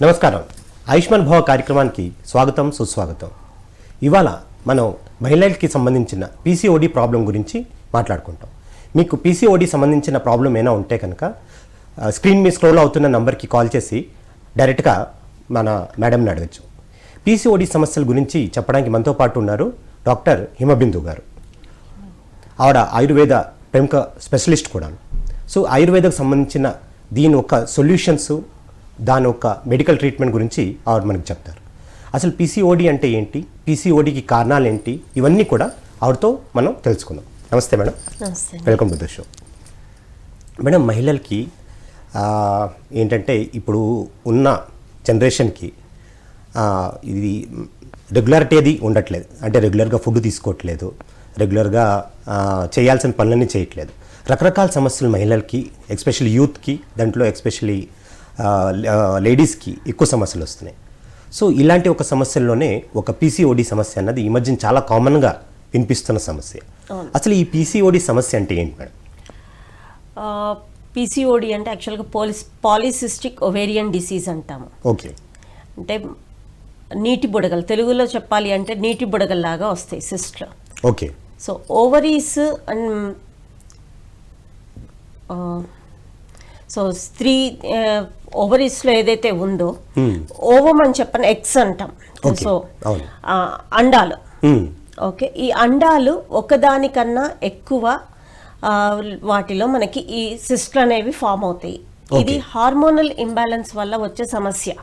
నమస్కారం. ఆయుష్మాన్ భవ కార్యక్రమానికి స్వాగతం, సుస్వాగతం. ఇవాళ మనం మహిళలకి సంబంధించిన పీసీఓడి ప్రాబ్లం గురించి మాట్లాడుకుంటాం. మీకు పీసీఓడి సంబంధించిన ప్రాబ్లం ఏమైనా ఉంటే కనుక స్క్రీన్ మీద స్క్రోల్ అవుతున్న నంబర్కి కాల్ చేసి డైరెక్ట్గా మన మేడంని అడగచ్చు. పీసీఓడి సమస్యల గురించి చెప్పడానికి మనతో పాటు ఉన్నారు డాక్టర్ హిమబిందు గారు. ఆవిడ ఆయుర్వేద ప్రముఖ స్పెషలిస్ట్ కూడా. సో ఆయుర్వేదకు సంబంధించిన దీని ఒక సొల్యూషన్స్, దాని ఒక మెడికల్ ట్రీట్మెంట్ గురించి ఆవిడ మనకు చెప్తారు. అసలు పీసీఓడి అంటే ఏంటి, పీసీఓడికి కారణాలు ఏంటి, ఇవన్నీ కూడా ఆవిడతో మనం తెలుసుకుందాం. నమస్తే మేడం. నమస్తే. Welcome to the show. Madam, మహిళలకి ఏంటంటే ఇప్పుడు ఉన్న జనరేషన్కి ఇది రెగ్యులారిటీ అది ఉండట్లేదు. అంటే రెగ్యులర్గా ఫుడ్ తీసుకోవట్లేదు, రెగ్యులర్గా చేయాల్సిన పనులన్నీ చేయట్లేదు. రకరకాల సమస్యలు మహిళలకి, ఎస్పెషల్లీ యూత్కి, దాంట్లో ఎస్పెషల్లీ లేడీస్కి ఎక్కువ సమస్యలు వస్తున్నాయి. సో ఇలాంటి ఒక సమస్యల్లోనే ఒక పీసీఓడి సమస్య అన్నది ఈ మధ్యన చాలా కామన్గా వినిపిస్తున్న సమస్య. అసలు ఈ పీసీఓడి సమస్య అంటే ఏంటి మేడం? పీసీఓడి అంటే యాక్చువల్గా పాలిసిస్టిక్ ఒవేరియన్ డిసీజ్ అంటాము. ఓకే. అంటే నీటి బుడగలు, తెలుగులో చెప్పాలి అంటే నీటి బుడగల్లాగా వస్తాయి సిస్ట్లు. Okay. So ovaries and so స్త్రీ ఓవరీస్లో ఏదైతే ఉందో ఓవం అని చెప్పని ఎగ్స్ అంటాం. సో అండాలు. ఓకే. ఈ అండాలు ఒకదానికన్నా ఎక్కువ వాటిలో మనకి ఈ సిస్ట్లు అనేవి ఫామ్ అవుతాయి. ఇది హార్మోనల్ ఇంబ్యాలెన్స్ వల్ల వచ్చే సమస్య.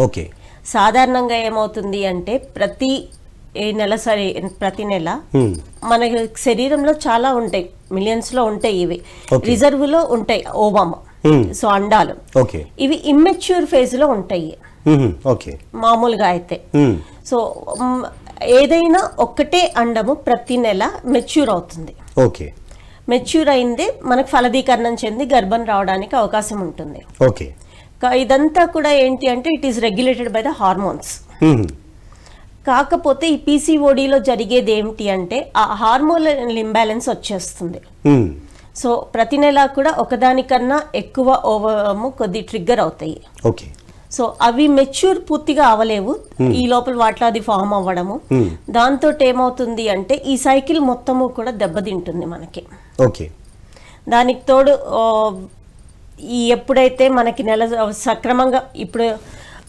ఓకే. సాధారణంగా ఏమవుతుంది అంటే ప్రతి నెల మన శరీరంలో చాలా ఉంటాయి, మిలియన్స్ లో ఉంటాయి. ఇవి రిజర్వ్ లో ఉంటాయి ఓవమ్. సో అండాలు ఇవి ఇమ్మెచ్యూర్ ఫేజ్ లో ఉంటాయి మామూలుగా అయితే. సో ఏదైనా ఒక్కటే అండము ప్రతి నెల మెచ్యూర్ అవుతుంది. ఓకే. మెచ్యూర్ అయింది మనకు ఫలదీకరణం చెంది గర్భం రావడానికి అవకాశం ఉంటుంది. ఓకే. ఇదంతా కూడా ఏంటి అంటే it is regulated by the hormones. కాకపోతే ఈ పీసీఓడిలో జరిగేది ఏమిటి అంటే ఆ హార్మోనల్ ఇంబ్యాలెన్స్ వచ్చేస్తుంది. సో ప్రతి నెల కూడా ఒకదానికన్నా ఎక్కువ ఓవము కొద్ది ట్రిగ్గర్ అవుతాయి. ఓకే. సో అవి మెచ్యూర్ పూర్తిగా అవలేవు, ఈ లోపల వాటిలో అది ఫామ్ అవ్వడము. దాంతో ఏమవుతుంది అంటే ఈ సైకిల్ మొత్తము కూడా దెబ్బతింటుంది మనకి. ఓకే. దానికి తోడు ఈ ఎప్పుడైతే మనకి నెల సక్రమంగా ఇప్పుడు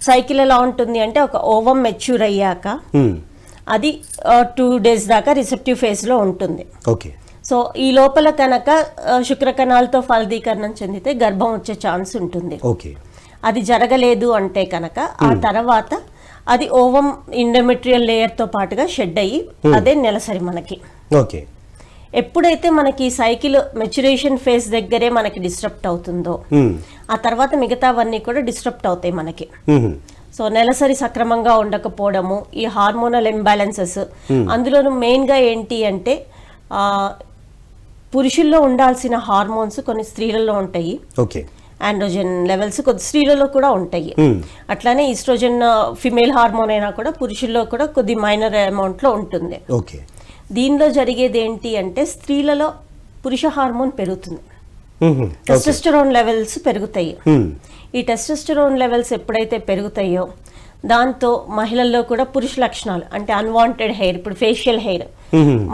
సైకిల్ ఎలా ఉంటుంది అంటే ఒక ఓవం మెచ్యూర్ అయ్యాక అది 2 days దాకా రిసెప్టివ్ ఫేజ్ లో ఉంటుంది. ఓకే. సో ఈ లోపల కనుక శుక్రకణాలతో ఫలదీకరణం చెందితే గర్భం వచ్చే ఛాన్స్ ఉంటుంది. ఓకే. అది జరగలేదు అంటే కనుక ఆ తర్వాత అది ఓవం ఇండోమెట్రియల్ లేయర్ తో పాటుగా షెడ్ అయ్యి అదే నెలసరి మనకి. ఓకే. ఎప్పుడైతే మనకి సైకిల్ మెచ్యురేషన్ ఫేజ్ దగ్గరే మనకి డిస్టర్బ్ అవుతుందో ఆ తర్వాత మిగతావన్నీ కూడా డిస్టర్బ్ అవుతాయి మనకి. సో నెలసరి సక్రమంగా ఉండకపోవడము, ఈ హార్మోనల్ ఇంబ్యాలెన్సెస్, అందులోనూ మెయిన్ గా ఏంటి అంటే పురుషుల్లో ఉండాల్సిన హార్మోన్స్ కొన్ని స్త్రీలలో ఉంటాయి. ఓకే. ఆండ్రోజెన్ లెవెల్స్ కొద్ది స్త్రీలలో కూడా ఉంటాయి. అట్లానే ఈస్ట్రోజన్ ఫిమేల్ హార్మోన్ అయినా కూడా పురుషుల్లో కూడా కొద్ది మైనర్ అమౌంట్ లో ఉంటుంది. ఓకే. దీనిలో జరిగేది ఏంటి అంటే స్త్రీలలో పురుష హార్మోన్ పెరుగుతుంది, టెస్టోస్టెరాన్ లెవెల్స్ పెరుగుతాయి. ఈ టెస్టోస్టెరాన్ లెవెల్స్ ఎప్పుడైతే పెరుగుతాయో దాంతో మహిళల్లో కూడా పురుష లక్షణాలు అంటే అన్వాంటెడ్ హెయిర్, ఇప్పుడు ఫేషియల్ హెయిర్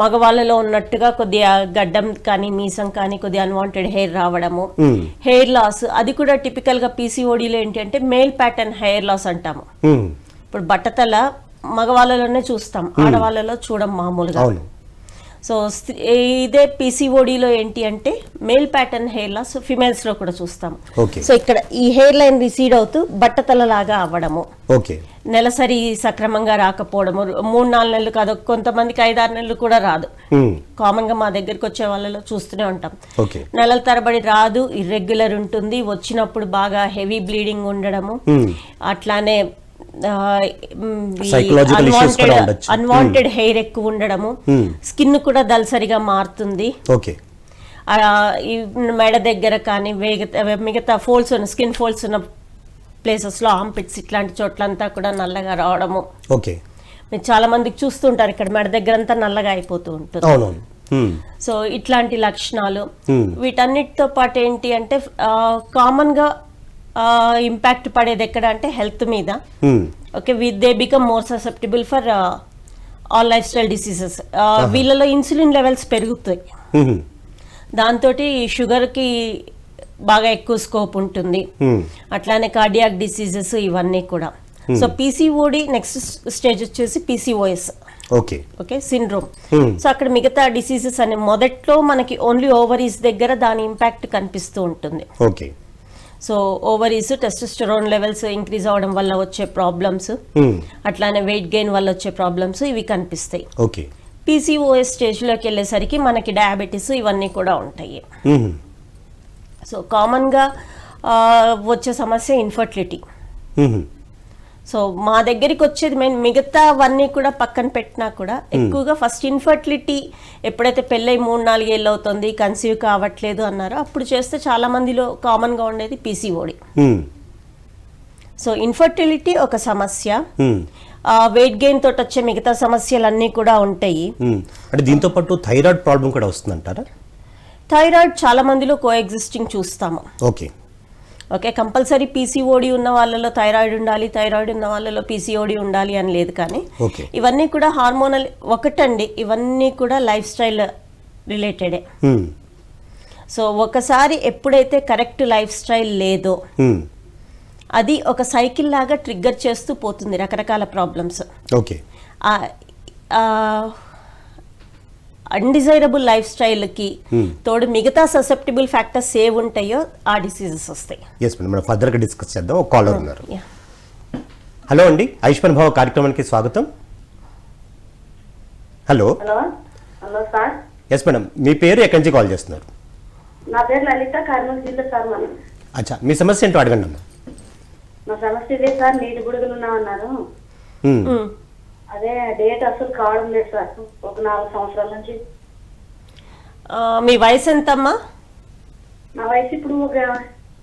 మగవాళ్ళలో ఉన్నట్టుగా కొద్దిగా గడ్డం కానీ మీసం కానీ కొద్దిగా అన్వాంటెడ్ హెయిర్ రావడము, హెయిర్ లాస్, అది కూడా టిపికల్ గా పీసీఓడిలో ఏంటి అంటే మేల్ ప్యాటర్న్ హెయిర్ లాస్ అంటాము. ఇప్పుడు బట్టతల మగవాళ్ళలోనే చూస్తాం, ఆడవాళ్ళలో చూడం మామూలుగా. సో ఇదే పీసీఓడిలో ఏంటి అంటే male pattern hair loss females లో కూడా చూస్తాం. సో ఇక్కడ ఈ హెయిర్ లైన్ రిసీడ్ అవుతూ బట్టతల లాగా అవ్వడము, నెలసరి సక్రమంగా రాకపోవడము, 3-4 నెలలు కాదు, కొంతమందికి 5-6 నెలలు కూడా రాదు. కామన్ గా మా దగ్గరికి వచ్చే వాళ్ళలో చూస్తూనే ఉంటాం. నెలల తరబడి రాదు, ఇర్రెగ్యులర్ ఉంటుంది, వచ్చినప్పుడు బాగా హెవీ బ్లీడింగ్ ఉండడము, అట్లానే అన్వాంటెడ్ హెయిర్ ఎక్కువ ఉండడము, స్కిన్ కూడా దల్సరిగా మారుతుంది. మెడ దగ్గర కానీ మిగతా ఫోల్స్ ఉన్న స్కిన్ ఫోల్స్ ఉన్న ప్లేసెస్ లో ఆంపిట్స్ ఇట్లాంటి చోట్లంతా కూడా నల్లగా రావడము. మీరు చాలా మందికి చూస్తుంటారు ఇక్కడ మెడ దగ్గర అంతా నల్లగా అయిపోతూ ఉంటుంది. సో ఇట్లాంటి లక్షణాలు వీటన్నిటితో పాటు ఏంటి అంటే కామన్ గా ఇంపాక్ట్ పడేది ఎక్కడ అంటే హెల్త్ మీద. Okay, they become more susceptible for all life style diseases. వీళ్ళలో ఇన్సులిన్ లెవెల్స్ పెరుగుతాయి, దాంతో షుగర్కి బాగా ఎక్కువ స్కోప్ ఉంటుంది. అట్లానే కార్డియాక్ డిసీజెస్ ఇవన్నీ కూడా. సో పీసీఓడి నెక్స్ట్ స్టేజ్ వచ్చేసి పీసీఓఎస్. Okay syndrome. సో అక్కడ మిగతా డిసీజెస్ అనే మొదట్లో మనకి ఓన్లీ ఓవరీస్ దగ్గర దాని ఇంపాక్ట్ కనిపిస్తూ ఉంటుంది. So ovaries testosterone levels increase అవడం వల్ల వచ్చే ప్రాబ్లమ్స్, అట్లానే వెయిట్ గెయిన్ వల్ల వచ్చే ప్రాబ్లమ్స్ ఇవి కనిపిస్తాయి. పీసీఓఎస్ స్టేజ్లోకి వెళ్ళేసరికి మనకి డయాబెటీస్ ఇవన్నీ కూడా ఉంటాయి. సో కామన్గా వచ్చే సమస్య ఇన్ఫర్టిలిటీ. సో మా దగ్గరికి వచ్చేది మిగతావన్నీ కూడా పక్కన పెట్టినా కూడా ఎక్కువగా ఫస్ట్ ఇన్ఫర్టిలిటీ ఎప్పుడైతే పెళ్ళై 3-4 ఏళ్ళు అవుతుంది కన్సీవ్ కావట్లేదు అన్నారో అప్పుడు చేస్తే చాలా మందిలో కామన్గా ఉండేది పీసీఓడి. సో ఇన్ఫర్టిలిటీ ఒక సమస్య, వెయిట్ గెయిన్ తోటి వచ్చే మిగతా సమస్యలన్నీ కూడా ఉంటాయి. అంటే దీంతో పాటు థైరాయిడ్ ప్రాబ్లం కూడా వస్తుందంటారా? థైరాయిడ్ చాలా మందిలో కో ఎగ్జిస్టింగ్ చూస్తాము. ఓకే, కంపల్సరీ పీసీఓడి ఉన్న వాళ్ళలో థైరాయిడ్ ఉండాలి, థైరాయిడ్ ఉన్న వాళ్ళలో పీసీఓడి ఉండాలి అని లేదు. కానీ ఇవన్నీ కూడా హార్మోనల్ ఒకటండి, ఇవన్నీ కూడా లైఫ్ స్టైల్ రిలేటెడే. సో ఒకసారి ఎప్పుడైతే కరెక్ట్ లైఫ్ స్టైల్ లేదో అది ఒక సైకిల్ లాగా ట్రిగ్గర్ చేస్తూ పోతుంది రకరకాల ప్రాబ్లమ్స్. అన్డిజైరబుల్ లైఫ్ స్టైల్కి తోడు మిగతా ససెప్టబుల్ ఫ్యాక్టర్స్ ఏ ఉంటాయో ఆ డిసీజెస్ వస్తాయి. మనం ఫర్దర్గా డిస్కస్ చేద్దాం. ఒక కాలర్ ఉన్నారు. హలో అండి, ఆయుష్మాన్ భవ కార్యక్రమానికి స్వాగతం. Hello sir. ఎస్ మేడం, మీ పేరు ఎక్కడి నుంచి కాల్ చేస్తున్నారు? నా పేరు లలిత, కర్నూలు జిల్లా సార్. అచ్చా, మీ సమస్య ఏంటో అడగండి అమ్మా. నా సమస్య ఇదే సార్, నీటి బుడుగులు ఉన్నామన్నారు. అదే డేట్ అసలు కావడం లేదు సార్, ఒక 4 సంవత్సరాల నుంచి. మీ వయసు ఎంతమ్మా? నా వయసు ఇప్పుడు ఒక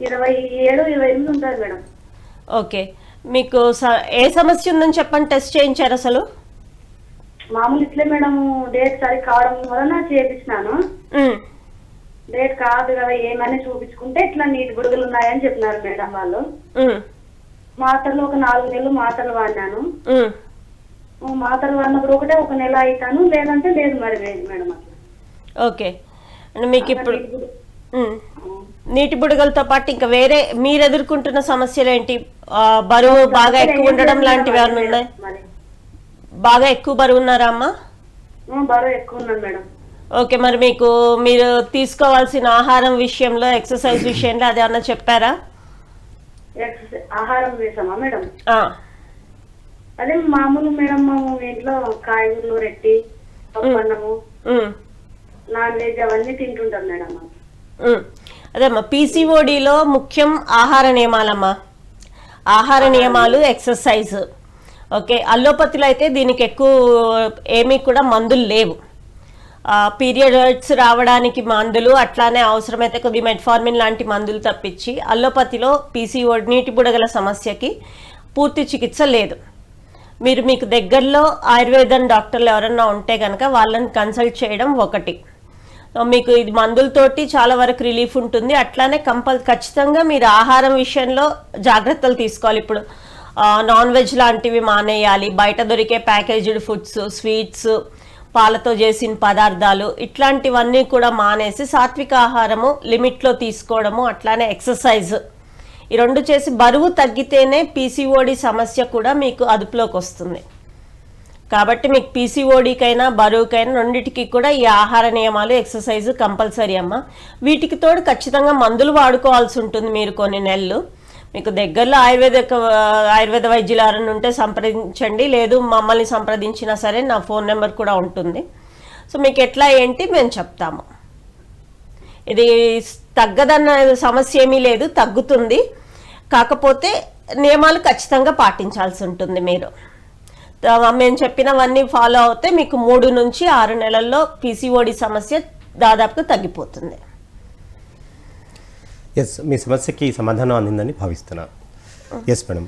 27-28 ఉంటారు మేడం. ఓకే, మీకు ఏ సమస్య ఉందని చెప్పండి, టెస్ట్ చేయించారు అసలు? మామూలు ఇట్లే మేడం, డేట్ సరి కావడం వలన చేపించినాను. డేట్ కాదు కదా ఏమని చూపించుకుంటే ఇట్లా నీటి బుడుగులు ఉన్నాయని చెప్పినారు మేడం వాళ్ళు. మాత్రలు ఒక 4 నెలలు మాత్రలు వాడినాను. మాత్రలు వాడినప్పుడు ఒకటే ఒక నెల అవుతాను, లేదంటే లేదు మరి మేడం అట్లా. ఓకే, మీకు ఇప్పుడు నీటి బుడగలతో పాటు ఇంకా వేరే మీరు ఎదుర్కొంటున్న సమస్యలు ఏంటి? బరువు బాగా ఎక్కువ ఉండడం లాంటివి ఏమైనా ఉన్నాయి? బాగా ఎక్కువ బరువు ఉన్నారా అమ్మా? బరువు ఎక్కువ ఉన్నాను మేడం. ఓకే, మరి మీరు తీసుకోవాల్సిన ఆహారం విషయంలో, ఎక్సర్సైజ్ విషయంలో అదేమన్నా చెప్పారా? ఆహారం వేసామా మేడం? అదే మామూలు మేడం, మేము ఇంట్లో కాయగూరలు, రెట్టి, పప్పన్నము, నాన్ వెజ్ అవన్నీ తింటుంటాం మేడం. అదేమ్మా, పీసీఓడిలో ముఖ్యం ఆహార నియమాలమ్మా. ఆహార నియమాలు, ఎక్సర్సైజ్. ఓకే, అల్లోపతిలో అయితే దీనికి ఎక్కువ ఏమీ కూడా మందులు లేవు. పీరియడ్స్ రావడానికి మందులు, అట్లానే అవసరమైతే కొద్ది మెట్ఫార్మిన్ లాంటి మందులు తప్పించి అల్లోపతిలో పీసీఓడి నీటి బుడగల సమస్యకి పూర్తి చికిత్స లేదు. మీకు దగ్గరలో ఆయుర్వేదం డాక్టర్లు ఎవరన్నా ఉంటే కనుక వాళ్ళని కన్సల్ట్ చేయడం ఒకటి. మీకు ఇది మందులతోటి చాలా వరకు రిలీఫ్ ఉంటుంది. అట్లానే ఖచ్చితంగా మీరు ఆహారం విషయంలో జాగ్రత్తలు తీసుకోవాలి. ఇప్పుడు నాన్ వెజ్ లాంటివి మానేయాలి, బయట దొరికే ప్యాకేజ్డ్ ఫుడ్స్, స్వీట్స్, పాలతో చేసిన పదార్థాలు ఇట్లాంటివన్నీ కూడా మానేసి సాత్విక ఆహారము లిమిట్లో తీసుకోవడము, అట్లానే ఎక్సర్సైజ్, ఈ 2 చేసి బరువు తగ్గితేనే పీసీఓడి సమస్య కూడా మీకు అదుపులోకి వస్తుంది. కాబట్టి మీకు పీసీఓడికైనా బరువుకైనా రెండింటికి కూడా ఈ ఆహార నియమాలు, ఎక్సర్సైజ్ కంపల్సరీ అమ్మ. వీటికి తోడు ఖచ్చితంగా మందులు వాడుకోవాల్సి ఉంటుంది మీరు కొన్ని నెలలు. మీకు దగ్గరలో ఆయుర్వేద వైద్యులు ఎవరైనా ఉంటే సంప్రదించండి, లేదు మమ్మల్ని సంప్రదించినా సరే నా ఫోన్ నెంబర్ కూడా ఉంటుంది. సో మీకు ఎట్లా ఏంటి మేము చెప్తాము. ఇది తగ్గదన్న సమస్య ఏమీ లేదు, తగ్గుతుంది. కాకపోతే నియమాలు ఖచ్చితంగా పాటించాల్సి ఉంటుంది. మీరు మేము చెప్పినవన్నీ ఫాలో అవుతే మీకు 3 నుంచి 6 నెలల్లో పీసీఓడి సమస్య దాదాపుగా తగ్గిపోతుంది. ఎస్, మీ సమస్యకి సమాధానం అందిందని భావిస్తున్నాను. Yes madam.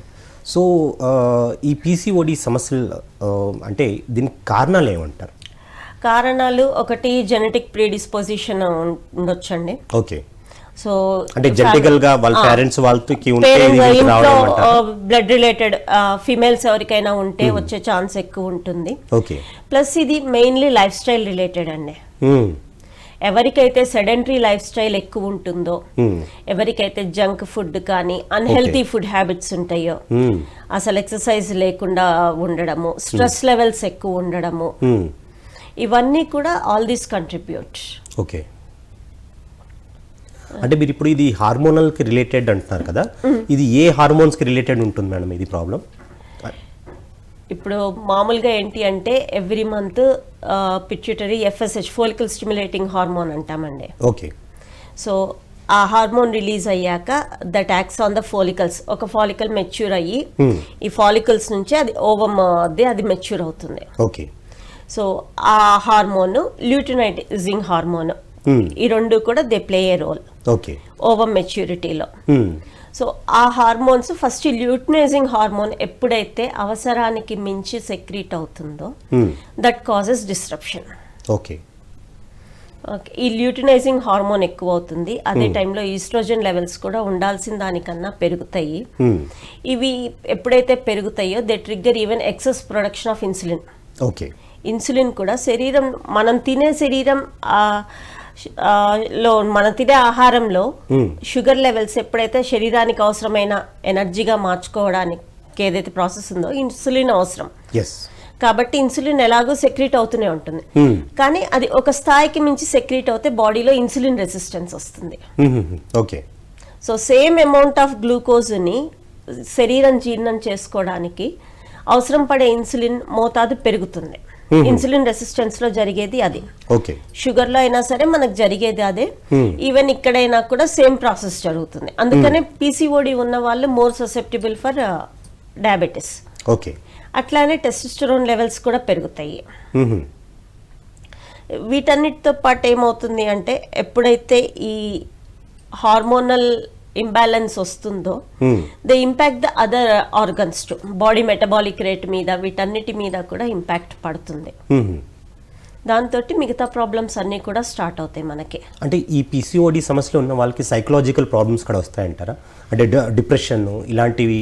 సో ఈ పీసీఓడి సమస్యలు అంటే దీనికి కారణాలు ఏమంటారు? కారణాలు ఒకటి జెనెటిక్ ప్రీడిస్పోజిషన్ ఉండొచ్చండి. ఓకే. సో అంటే జెనెటికల్ గా వాళ్ళ పేరెంట్స్ వాళ్ళకి ఉంటే ఇది ఇంట్లో రావడం అంటారా? బ్లడ్ రిలేటెడ్ ఫీమేల్స్ ఎవరికైనా ఉంటే వచ్చే ఛాన్స్ ఎక్కువ ఉంటుంది. ఓకే. ప్లస్ ఇది మెయిన్లీ లైఫ్ స్టైల్ రిలేటెడ్ అండి. ఎవరికైతే సెడెంటరీ లైఫ్ స్టైల్ ఎక్కువ ఉంటుందో, ఎవరికైతే జంక్ ఫుడ్ కానీ అన్హెల్తీ ఫుడ్ హ్యాబిట్స్ ఉంటాయో, అసలు ఎక్సర్సైజ్ లేకుండా ఉండడము, స్ట్రెస్ లెవెల్స్ ఎక్కువ ఉండడము, ఇవన్నీ కూడా ఆల్ దీస్ కంట్రిబ్యూట్. ఓకే. అంటే మీరు ఇప్పుడు ఇది హార్మోనల్ కి రిలేటెడ్ అంటున్నారు కదా, ఇది ఏ హార్మోన్స్ కి రిలేటెడ్ ఉంటుంది మేడం ఇది ప్రాబ్లం? ఇప్పుడు మామూలుగా ఏంటి అంటే every month pituitary FSH follicle stimulating hormone అంటామండి. ఓకే. సో ఆ హార్మోన్ రిలీజ్ అయ్యాక that acts on the follicles. ఒక ఫాలికల్ మెచ్యూర్ అయ్యి ఈ ఫాలికల్స్ నుంచి అది ఓవమ్ అది మెచ్యూర్ అవుతుంది. ఓకే. సో ఆ హార్మోన్ ల్యూటినైజింగ్ హార్మోన్, ఈ రెండు కూడా they play a role okay over మెచ్యూరిటీలో. సో ఆ హార్మోన్స్ ఫస్ట్ ల్యూటినైజింగ్ హార్మోన్ ఎప్పుడైతే అవసరానికి మించి సెక్రీట్ అవుతుందో that causes disruption. Okay. Okay. ఈ ల్యూటినైజింగ్ హార్మోన్ ఎక్కువ అవుతుంది, అదే టైంలో ఈస్ట్రోజన్ లెవెల్స్ కూడా ఉండాల్సిన దానికన్నా పెరుగుతాయి. ఇవి ఎప్పుడైతే పెరుగుతాయో they trigger even excess production of insulin. Okay. Insulin కూడా శరీరం, మనం తినే శరీరం లో మనం తినే ఆహారంలో షుగర్ లెవెల్స్ ఎప్పుడైతే శరీరానికి అవసరమైన ఎనర్జీగా మార్చుకోవడానికి ఏదైతే ప్రాసెస్ ఉందో ఇన్సులిన్ అవసరం. కాబట్టి ఇన్సులిన్ ఎలాగో సెక్రీట్ అవుతూనే ఉంటుంది, కానీ అది ఒక స్థాయికి మించి సెక్రీట్ అవుతే బాడీలో ఇన్సులిన్ రెసిస్టెన్స్ వస్తుంది. Okay. So same amount of గ్లూకోజ్ని శరీరం జీర్ణం చేసుకోవడానికి అవసరం పడే ఇన్సులిన్ మోతాదు పెరుగుతుంది. ఇన్సులిన్ రెసిస్టెన్స్ లో జరిగేది అది. ఓకే. షుగర్ లో అయినా సరే మనకు జరిగేది అదే. ఈవెన్ ఇక్కడైనా కూడా సేమ్ ప్రాసెస్ జరుగుతుంది. అందుకనే PCOD ఉన్న వాళ్ళు more susceptible for diabetes. Okay. అట్లానే టెస్టోస్టెరాన్ లెవెల్స్ కూడా పెరుగుతాయి. వీటన్నిటితో పాటు ఏమవుతుంది అంటే ఎప్పుడైతే ఈ హార్మోనల్ ఇంబ్యాలెన్స్ వస్తుందో they impact the other organs to, body metabolic rate మీద, వీటన్నిటి మీద కూడా ఇంపాక్ట్ పడుతుంది. దాంతో మిగతా ప్రాబ్లమ్స్ అన్నీ కూడా స్టార్ట్ అవుతాయి మనకి. అంటే ఈ PCOD సమస్యలు ఉన్న వాళ్ళకి సైకలాజికల్ ప్రాబ్లమ్స్ కూడా వస్తాయంటారా? అంటే డిప్రెషన్ ఇలాంటివి,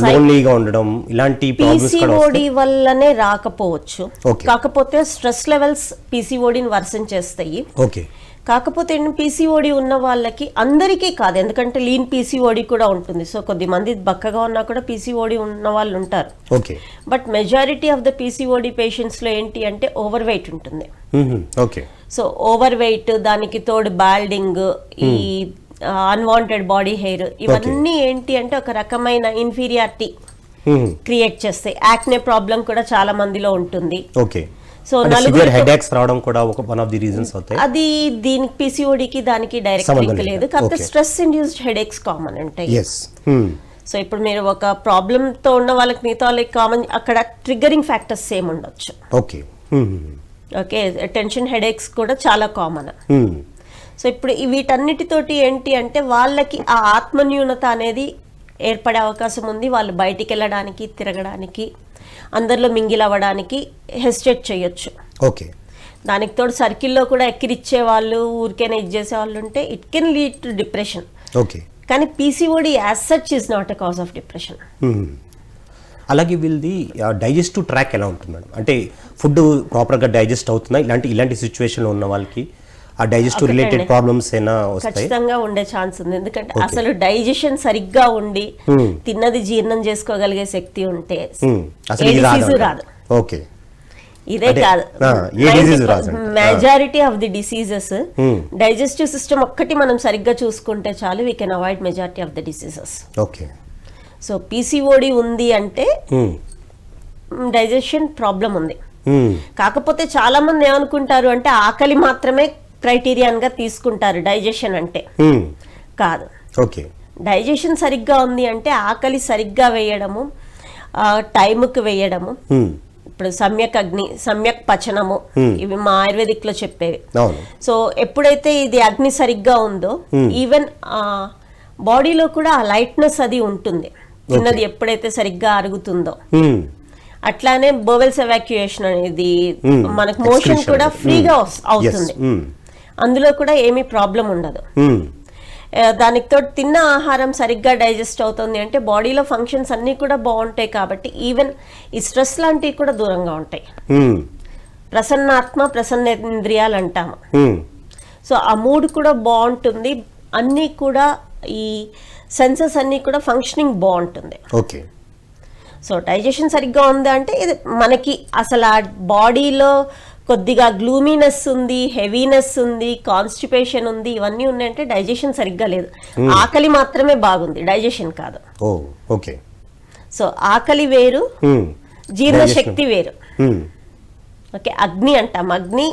లోన్లీగా ఉండడం, ఇలాంటి ప్రాబ్లమ్స్ కూడా PCOD వల్లనే రాకపోవచ్చు. కాకపోతే స్ట్రెస్ లెవెల్స్ PCODని వర్సన్ చేస్తాయి. ఓకే. కాకపోతే PCOD ఉన్న వాళ్ళకి, అందరికీ కాదు, ఎందుకంటే లీన్ PCOD కూడా ఉంటుంది. సో కొద్ది మంది బక్కగా ఉన్నా కూడా PCOD ఉన్న వాళ్ళు ఉంటారు. Okay. But majority of the PCOD patients లో ఏంటి అంటే ఓవర్ వెయిట్ ఉంటుంది. ఓకే. సో ఓవర్ వెయిట్, దానికి తోడు బాల్డింగ్, ఈ అన్వాంటెడ్ బాడీ హెయిర్, ఇవన్నీ ఏంటి అంటే ఒక రకమైన ఇన్ఫీరియారిటీ క్రియేట్ చేస్తాయి. యాక్నే ప్రాబ్లం కూడా చాలా మందిలో ఉంటుంది. ఓకే. సో సివియర్ హెడేక్స్ రావడం కూడా ఒక వన్ ఆఫ్ ది రీజన్స్ అవుతాయి. అది దీనికి PCODకి దానికి డైరెక్ట్ లింక్ లేదు, కాకపోతే స్ట్రెస్ ఇండ్యూస్డ్ హెడేక్స్ కామన్ ఉంటాయి. సో ఇప్పుడు మీరు ఒక ప్రాబ్లమ్ తో ఉన్న వాళ్ళకి మిగతా వాళ్ళకి కామన్, అక్కడ ట్రిగ్గరింగ్ ఫ్యాక్టర్స్ సేమ్ ఉండొచ్చు. ఓకే. ఓకే. టెన్షన్ హెడేక్స్ కూడా చాలా కామన్. సో ఇప్పుడు వీటన్నిటితోటి ఏంటి అంటే వాళ్ళకి ఆ ఆత్మన్యూనత అనేది ఏర్పడే అవకాశం ఉంది. వాళ్ళు బయటికి వెళ్ళడానికి, తిరగడానికి, అందరిలో మింగిల్ అవ్వడానికి హెసిటేట్ చేయొచ్చు. ఓకే. దానికి తోడు సర్కిల్లో కూడా ఎక్కిరిచ్చే వాళ్ళు, ఊరికేనే ఇచ్చేసే వాళ్ళు ఉంటే it can lead to depression. Okay. కానీ PCOD as such is not a cause of depression. అలాగే వీళ్ళది డైజెస్టివ్ ట్రాక్ ఎలా ఉంటుంది మేడం? అంటే ఫుడ్ ప్రాపర్గా డైజెస్ట్ అవుతుందా? ఇలాంటి సిచ్యువేషన్లో ఉన్న వాళ్ళకి ఆ డైజెస్టివ్ రిలేటెడ్ ప్రాబ్లమ్స్ అయినా వస్తాయి? ఖచ్చితంగా ఉండే ఛాన్స్ ఉంది. ఎందుకంటే అసలు డైజెషన్ సరిగ్గా ఉండి తిన్నది జీర్ణం చేసుకోగలిగే శక్తి ఉంటే రాదు. ఓకే. ఇదే కాదు, majority of the diseases digestive system ఒక్కటి మనం సరిగ్గా చూసుకుంటే చాలు, we can avoid majority of the diseases. Okay. So PCOD ఉంది అంటే డైజెషన్ ప్రాబ్లం ఉంది. కాకపోతే చాలా మంది ఏమనుకుంటారు అంటే ఆకలి మాత్రమే క్రైటీరియన్ గా తీసుకుంటారు డైజెషన్ అంటే. కాదు. ఓకే. డైజెషన్ సరిగ్గా ఉంది అంటే ఆకలి సరిగ్గా వేయడము, టైంకి వేయడము, ఇప్పుడు సమ్యక్ అగ్ని, సమ్యక్ పచనము, ఇవి మా ఆయుర్వేదిక్ లో చెప్పేవి. సో ఎప్పుడైతే ఇది అగ్ని సరిగ్గా ఉందో ఈవెన్ బాడీలో కూడా ఆ లైట్నెస్ అది ఉంటుంది, తిన్నది ఎప్పుడైతే సరిగ్గా అరుగుతుందో. అట్లానే బోవెల్స్ ఎవాక్యుయేషన్ అనేది మనకు మోషన్ కూడా ఫ్రీగా అవుతుంది, అందులో కూడా ఏమీ ప్రాబ్లం ఉండదు. దానికి తోడు తిన్న ఆహారం సరిగ్గా డైజెస్ట్ అవుతుంది అంటే బాడీలో ఫంక్షన్స్ అన్నీ కూడా బాగుంటాయి కాబట్టి ఈవెన్ ఈ స్ట్రెస్ లాంటివి కూడా దూరంగా ఉంటాయి. ప్రసన్నాత్మ ప్రసన్నేంద్రియాలు అంటాము. సో ఆ మూడ్ కూడా బాగుంటుంది, అన్నీ కూడా ఈ సెన్సెస్ అన్నీ కూడా ఫంక్షనింగ్ బాగుంటుంది. ఓకే. సో డైజెషన్ సరిగ్గా ఉంది అంటే ఇది మనకి అసలు ఆ బాడీలో కొద్దిగా గ్లూమీనెస్ ఉంది, హెవీనెస్ ఉంది, కాన్స్టిపేషన్ ఉంది, ఇవన్నీ ఉన్నాయంటే డైజెషన్ సరిగ్గా లేదు. ఆకలి మాత్రమే బాగుంది, డైజెషన్ కాదు. ఓకే. సో ఆకలి వేరు, జీర్ణశక్తి వేరు. ఓకే, అగ్ని అంటాం. అగ్ని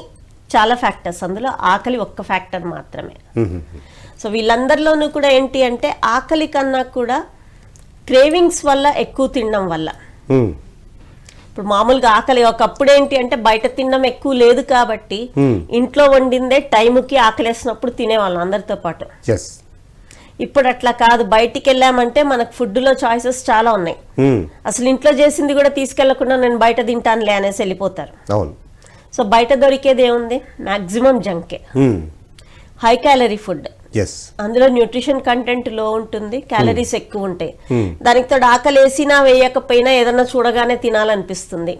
చాలా ఫ్యాక్టర్స్, అందులో ఆకలి ఒక్క ఫ్యాక్టర్ మాత్రమే. సో వీళ్ళందరిలోనూ కూడా ఏంటి అంటే ఆకలి కన్నా కూడా క్రేవింగ్స్ వల్ల ఎక్కువ తినడం వల్ల. ఇప్పుడు మామూలుగా ఆకలి ఒకప్పుడు ఏంటి అంటే బయట తినడం ఎక్కువ లేదు కాబట్టి ఇంట్లో వండిందే టైంకి ఆకలేసినప్పుడు తినేవాళ్ళం అందరితో పాటు. ఇప్పుడు అట్లా కాదు, బయటికి వెళ్ళామంటే మనకు ఫుడ్ లో చాయిసెస్ చాలా ఉన్నాయి. అసలు ఇంట్లో చేసింది కూడా తీసుకెళ్లకుండా నేను బయట తింటానులే అనేసి వెళ్ళిపోతారు. సో బయట దొరికేది ఏముంది, మాక్సిమం జంకే, హై క్యాలరీ ఫుడ్. అందులో న్యూట్రిషన్ కంటెంట్ లో ఉంటుంది, క్యాలరీస్ ఎక్కువ ఉంటాయి. దానికి తోడు ఆకలి వేసినా వేయకపోయినా ఏదన్నా చూడగానే తినాలనిపిస్తుంది,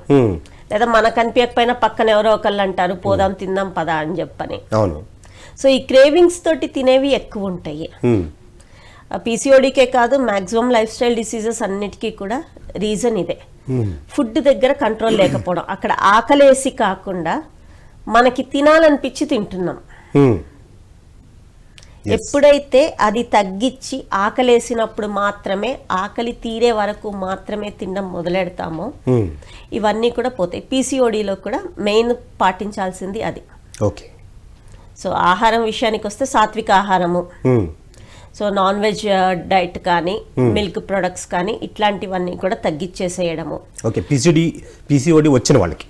లేదా మనకు అనిపించకపోయినా పక్కన ఎవరో ఒకళ్ళు అంటారు పోదాం తిందాం పదా అని చెప్పని. సో ఈ క్రేవింగ్స్ తోటి తినేవి ఎక్కువ ఉంటాయి. పీసీఓడికే కాదు, మాక్సిమం లైఫ్ స్టైల్ డిసీజెస్ అన్నిటికీ కూడా రీజన్ ఇదే, ఫుడ్ దగ్గర కంట్రోల్ లేకపోవడం. అక్కడ ఆకలేసి కాకుండా మనకి తినాలనిపించి తింటున్నాం. ఎప్పుడైతే అది తగ్గించి ఆకలేసినప్పుడు మాత్రమే, ఆకలి తీరే వరకు మాత్రమే తినడం మొదలెడతామో ఇవన్నీ కూడా పోతాయి. పీసీఓడిలో కూడా మెయిన్ పాటించాల్సింది అది. ఓకే. సో ఆహారం విషయానికి వస్తే సాత్విక ఆహారము, సో నాన్ వెజ్ డైట్ కానీ మిల్క్ ప్రొడక్ట్స్ కానీ ఇట్లాంటివన్నీ కూడా తగ్గించేసేయడము. ఓకే. పీసీఓడి వచ్చిన వాళ్ళకి,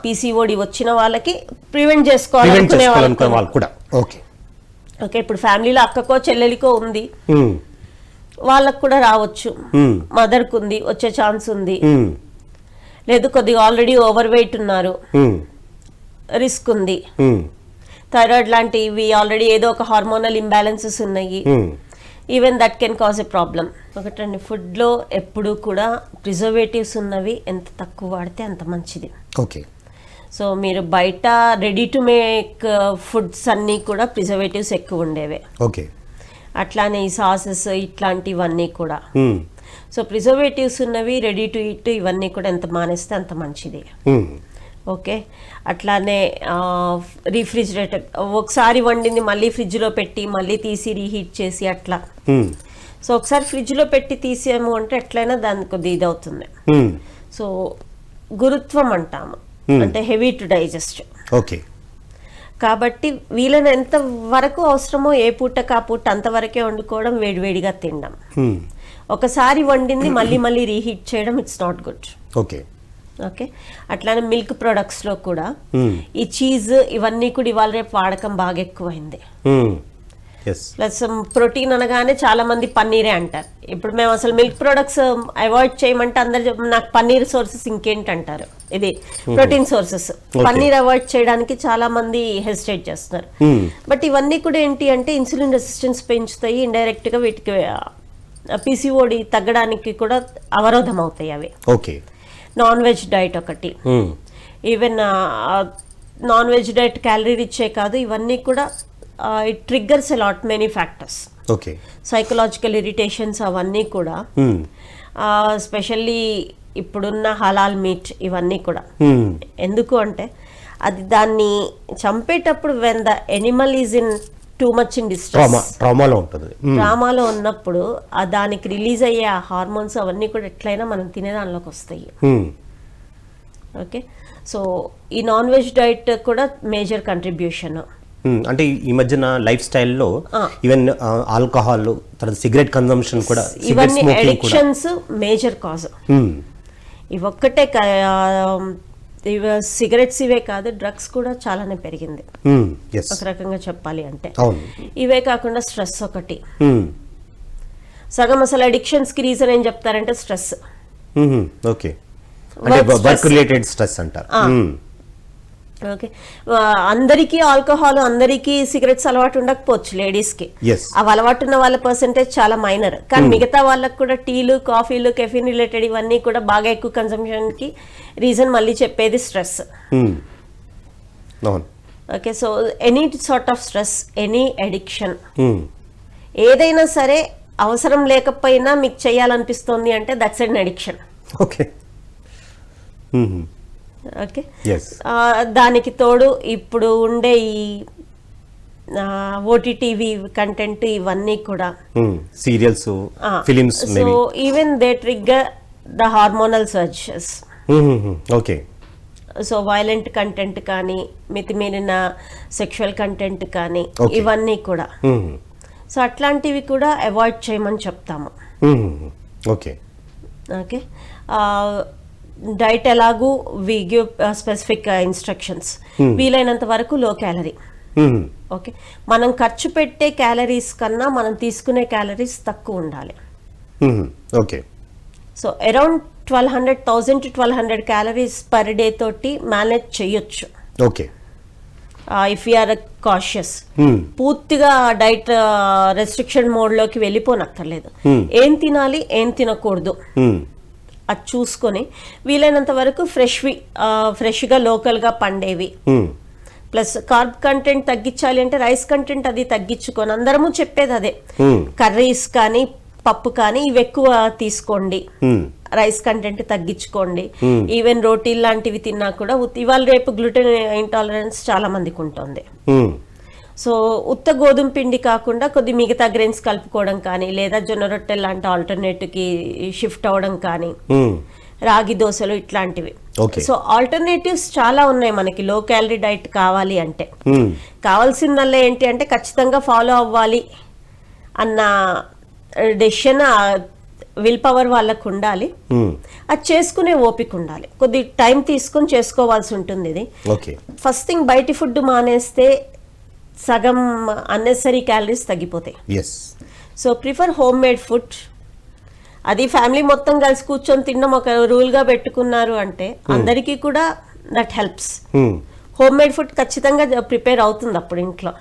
పీసీఓడి వచ్చిన వాళ్ళకి ప్రివెంట్ చేసుకోవాలనుకునే వాళ్ళు కూడా. ఓకే. ఓకే, ఇప్పుడు ఫ్యామిలీలో అక్కకో చెల్లెలికో ఉంది, వాళ్ళకు కూడా రావచ్చు. మదర్కు ఉంది, వచ్చే ఛాన్స్ ఉంది. లేదు కొద్దిగా ఆల్రెడీ ఓవర్ వెయిట్ ఉన్నారు, రిస్క్ ఉంది. థైరాయిడ్ లాంటివి ఆల్రెడీ ఏదో ఒక హార్మోనల్ ఇంబ్యాలెన్సెస్ ఉన్నాయి, even that can cause a problem. ఒకటండి, ఫుడ్లో ఎప్పుడు కూడా ప్రిజర్వేటివ్స్ ఉన్నవి ఎంత తక్కువ వాడితే అంత మంచిది. ఓకే. సో మీరు బయట రెడీ టు మేక్ ఫుడ్స్ అన్నీ కూడా ప్రిజర్వేటివ్స్ ఎక్కువ ఉండేవే. ఓకే. అట్లానే ఈ సాసెస్ ఇట్లాంటివన్నీ కూడా. సో ప్రిజర్వేటివ్స్ ఉన్నవి, రెడీ టు ఈట్ ఇవన్నీ కూడా ఎంత మానేస్తే అంత మంచిది. ఓకే. అట్లానే రీఫ్రిజిరేటర్, ఒకసారి వండింది మళ్ళీ ఫ్రిడ్జ్లో పెట్టి మళ్ళీ తీసి రీహీట్ చేసి అట్లా. సో ఒకసారి ఫ్రిడ్జ్లో పెట్టి తీసాము అంటే ఎట్లయినా దానికి కొద్ది ఇది అవుతుంది. సో గురుత్వం అంటాము, అంటే హెవీ టు డైజెస్ట్. ఓకే. కాబట్టి వీళ్ళని ఎంత వరకు అవసరమో ఏ పూటకు ఆ పూట అంతవరకే వండుకోవడం, వేడివేడిగా తినడం. ఒకసారి వండింది మళ్ళీ మళ్ళీ రీహీట్ చేయడం it's not good. Okay. Okay. అట్లానే మిల్క్ ప్రొడక్ట్స్లో కూడా ఈ చీజ్ ఇవన్నీ కూడా ఇవాళ రేపు వాడకం బాగా ఎక్కువైంది. ప్లస్ ప్రోటీన్ అనగానే చాలా మంది పన్నీరే అంటారు. ఇప్పుడు మేము అసలు మిల్క్ ప్రొడక్ట్స్ అవాయిడ్ చేయమంటే అందరు నాకు పన్నీర్ సోర్సెస్ ఇంకేంటి అంటారు, ఇది ప్రోటీన్ సోర్సెస్. పన్నీర్ అవాయిడ్ చేయడానికి చాలా మంది హెసిటేట్ చేస్తున్నారు. బట్ ఇవన్నీ కూడా ఏంటి అంటే ఇన్సులిన్ రెసిస్టెన్స్ పెంచుతాయి, ఇండైరెక్ట్ గా వీటికి పీసీఓడి తగ్గడానికి కూడా అవరోధం అవుతాయి అవి. ఓకే. నాన్ వెజ్ డైట్ ఒకటి, even non veg diet calorie రిచ్చే కాదు, ఇవన్నీ కూడా it triggers a lot many factors. Okay. Psychological irritations అవన్నీ కూడా, స్పెషల్లీ ఇప్పుడున్న హలాల్ మీట్ ఇవన్నీ కూడా. ఎందుకు అంటే అది దాన్ని చంపేటప్పుడు when the animal is in too much in distress, ట్రామాలో ఉన్నప్పుడు దానికి రిలీజ్ అయ్యే ఆ హార్మోన్స్ అవన్నీ కూడా ఎట్లయినా మనం తినే దానిలోకి వస్తాయి. ఓకే. సో ఈ నాన్ వెజ్ డైట్ కూడా మేజర్ కంట్రిబ్యూషన్. అంటే ఈ మధ్యన లైఫ్ స్టైల్లో ఈవెన్ ఆల్కహాల్, తర్వాత సిగరెట్ కన్సంప్షన్ కూడా, ఇవన్నీ అడిక్షన్స్ మేజర్ కాజ్. ఇవొక్కటే సిగరెట్స్ ఇవే కాదు, డ్రగ్స్ కూడా చాలానే పెరిగింది ఒక రకంగా చెప్పాలి అంటే. ఇవే కాకుండా స్ట్రెస్ ఒకటి. సగం అసలు అడిక్షన్స్ కి రీజన్ ఏం చెప్తారంటే స్ట్రెస్. ఓకే. అంటే వర్క్ రిలేటెడ్ స్ట్రెస్ అంటారు. ఓకే, అందరికీ ఆల్కహాల్, అందరికీ సిగరెట్స్ అలవాటు ఉండకపోవచ్చు లేడీస్కి. Yes. అవి అలవాటు ఉన్న వాళ్ళ పర్సెంటేజ్ చాలా మైనర్, కానీ మిగతా వాళ్ళకి కూడా టీలు, కాఫీలు, కెఫిన్ రిలేటెడ్ ఇవన్నీ కూడా బాగా ఎక్కువ కన్సంప్షన్కి రీజన్ మళ్ళీ చెప్పేది స్ట్రెస్. అవును. Okay, so any sort of stress, any addiction, ఏదైనా సరే అవసరం లేకపోయినా మీకు చేయాలనిపిస్తుంది అంటే that's an addiction. Okay. Okay, Yes. దానికి తోడు ఇప్పుడు ఉండే ఈ ఓటీటీవీ కంటెంట్ ఇవన్నీ కూడా, serials, films, so even they trigger the hormonal surges. Okay. So violent content కానీ, మితిమీరిన సెక్షువల్ కంటెంట్ కానీ, Okay. ఇవన్నీ కూడా. సో అట్లాంటివి కూడా అవాయిడ్ చేయమని చెప్తాము. ఓకే. ఓకే, డైట్ ఎలాగూ వి గివ్ స్పెసిఫిక్ ఇన్స్ట్రక్షన్స్. వీలైనంత వరకు లో క్యాలరీ. ఓకే, మనం ఖర్చు పెట్టే క్యాలరీస్ కన్నా మనం తీసుకునే క్యాలరీస్ తక్కువ ఉండాలి. ఓకే. So around 1000 to 1200 calories per day తోటి మేనేజ్ చేయొచ్చు ఓకే. If you're cautious. పూర్తిగా డైట్ రెస్ట్రిక్షన్ మోడ్లోకి వెళ్ళిపోనక్కర్లేదు. ఏం తినాలి, ఏం తినకూడదు అది చూసుకొని వీలైనంత వరకు ఫ్రెష్గా లోకల్గా పండేవి, ప్లస్ కార్బ్ కంటెంట్ తగ్గించాలి అంటే రైస్ కంటెంట్ అది తగ్గించుకొని, అందరము చెప్పేది అదే, కర్రీస్ కానీ పప్పు కానీ ఇవి ఎక్కువ తీసుకోండి, రైస్ కంటెంట్ తగ్గించుకోండి. ఈవెన్ రోటీలు లాంటివి తిన్నా కూడా ఇవాళ రేపు గ్లూటెన్ ఇంటాలరెన్స్ చాలా మందికి ఉంటుంది. సో ఉత్త గోధుమ పిండి కాకుండా కొద్ది మిగతా గ్రెయిన్స్ కలుపుకోవడం కానీ, లేదా జొన్న రొట్టెలు లాంటి ఆల్టర్నేటివ్కి షిఫ్ట్ అవ్వడం కానీ, రాగి దోశలు ఇట్లాంటివి. సో ఆల్టర్నేటివ్స్ చాలా ఉన్నాయి మనకి లో క్యాలరీ డైట్ కావాలి అంటే. కావాల్సిందల్లా ఏంటి అంటే ఖచ్చితంగా ఫాలో అవ్వాలి అన్న డెసిషన్, విల్ పవర్ వాళ్ళకు ఉండాలి, అది చేసుకునే ఓపిక ఉండాలి, కొద్ది టైం తీసుకొని చేసుకోవాల్సి ఉంటుంది. ఇది ఫస్ట్ థింగ్, బయటి ఫుడ్ మానేస్తే సగం అన్నెసరీ క్యాలరీస్ తగ్గిపోతాయి. So prefer home made food. అది ఫ్యామిలీ మొత్తం కలిసి కూర్చొని తినడం ఒక రూల్గా పెట్టుకున్నారు అంటే అందరికీ కూడా that helps. Home made food ఖచ్చితంగా ప్రిపేర్ అవుతుంది అప్పుడు ఇంట్లో.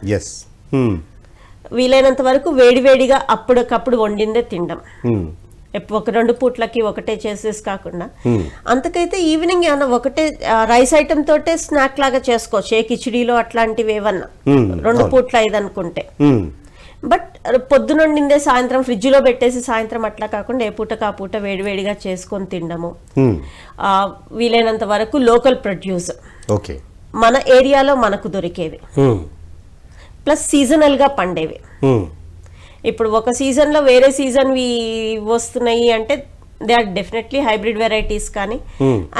వీలైనంత వరకు వేడివేడిగా అప్పటికప్పుడు వండిందే తినడం, ఒక 2 పూట్లకి ఒకటే చేసేసి కాకుండా. అంతకైతే ఈవినింగ్ ఏమన్నా ఒకటే రైస్ ఐటమ్ తోటే స్నాక్ లాగా చేసుకోవచ్చు, ఏ కిచిడీలో అట్లాంటివి ఏమన్నా 2 పూట్ల అయిందనుకుంటే. బట్ పొద్దునొండిందే సాయంత్రం ఫ్రిడ్జ్ లో పెట్టేసి సాయంత్రం అట్లా కాకుండా ఏ పూటకు ఆ పూట వేడివేడిగా చేసుకొని తినడము. వీలైనంత వరకు లోకల్ ప్రొడ్యూస్, మన ఏరియాలో మనకు దొరికేవి, ప్లస్ సీజనల్ గా పండేవి. ఇప్పుడు ఒక సీజన్ లో వేరే సీజన్ వస్తున్నాయి అంటే they are definitely hybrid varieties కానీ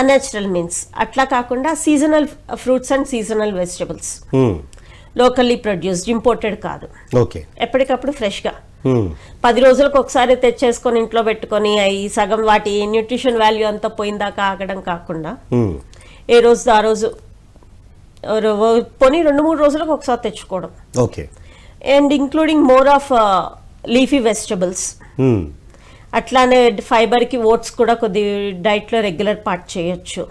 అన్యాచురల్ మీన్స్. అట్లా కాకుండా seasonal fruits and seasonal vegetables, locally produced, imported కాదు, ఎప్పటికప్పుడు ఫ్రెష్ గా 10 రోజులకు ఒకసారి తెచ్చేసుకొని ఇంట్లో పెట్టుకొని అవి సగం వాటి న్యూట్రిషన్ వాల్యూ అంతా పోయిందాకా ఆగడం కాకుండా ఏ రోజు ఆ రోజు పోనీ 2-3 రోజులకు ఒకసారి తెచ్చుకోవడం. And including more of leafy vegetables. అట్లానే ఫైబర్కి ఓట్స్ కూడా కొద్ది డైట్లో రెగ్యులర్ పార్ట్ చేయొచ్చు.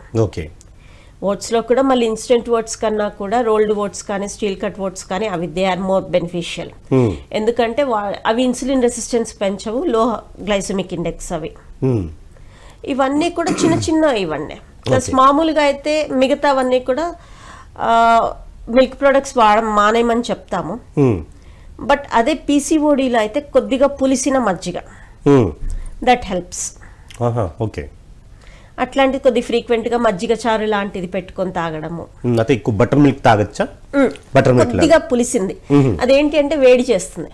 ఓట్స్లో కూడా మళ్ళీ ఇన్స్టెంట్ ఓట్స్ కన్నా కూడా రోల్డ్ ఓట్స్ కానీ స్టీల్ కట్ ఓట్స్ కానీ అవి దే ఆర్ మోర్ బెనిఫిషియల్. ఎందుకంటే అవి ఇన్సులిన్ రెసిస్టెన్స్ పెంచవు, లో గ్లైసెమిక్ ఇండెక్స్ అవి. ఇవన్నీ కూడా చిన్న చిన్న ఇవన్నీ. ప్లస్ మామూలుగా అయితే మిగతావన్నీ కూడా మిల్క్ ప్రొడక్ట్స్ మానేయమని చెప్తాము. బట్ అదే పీసీఓడీలో అయితే కొద్దిగా పులిసిన మజ్జిగ, దట్ హెల్ప్స్. అట్లాంటి కొద్ది ఫ్రీక్వెంట్ గా మజ్జిగ చారు లాంటిది పెట్టుకొని తాగడము. బటర్ మిల్క్ తాగొచ్చా? కొద్దిగా పులిసింది, అదేంటి అంటే వేడి చేస్తుంది.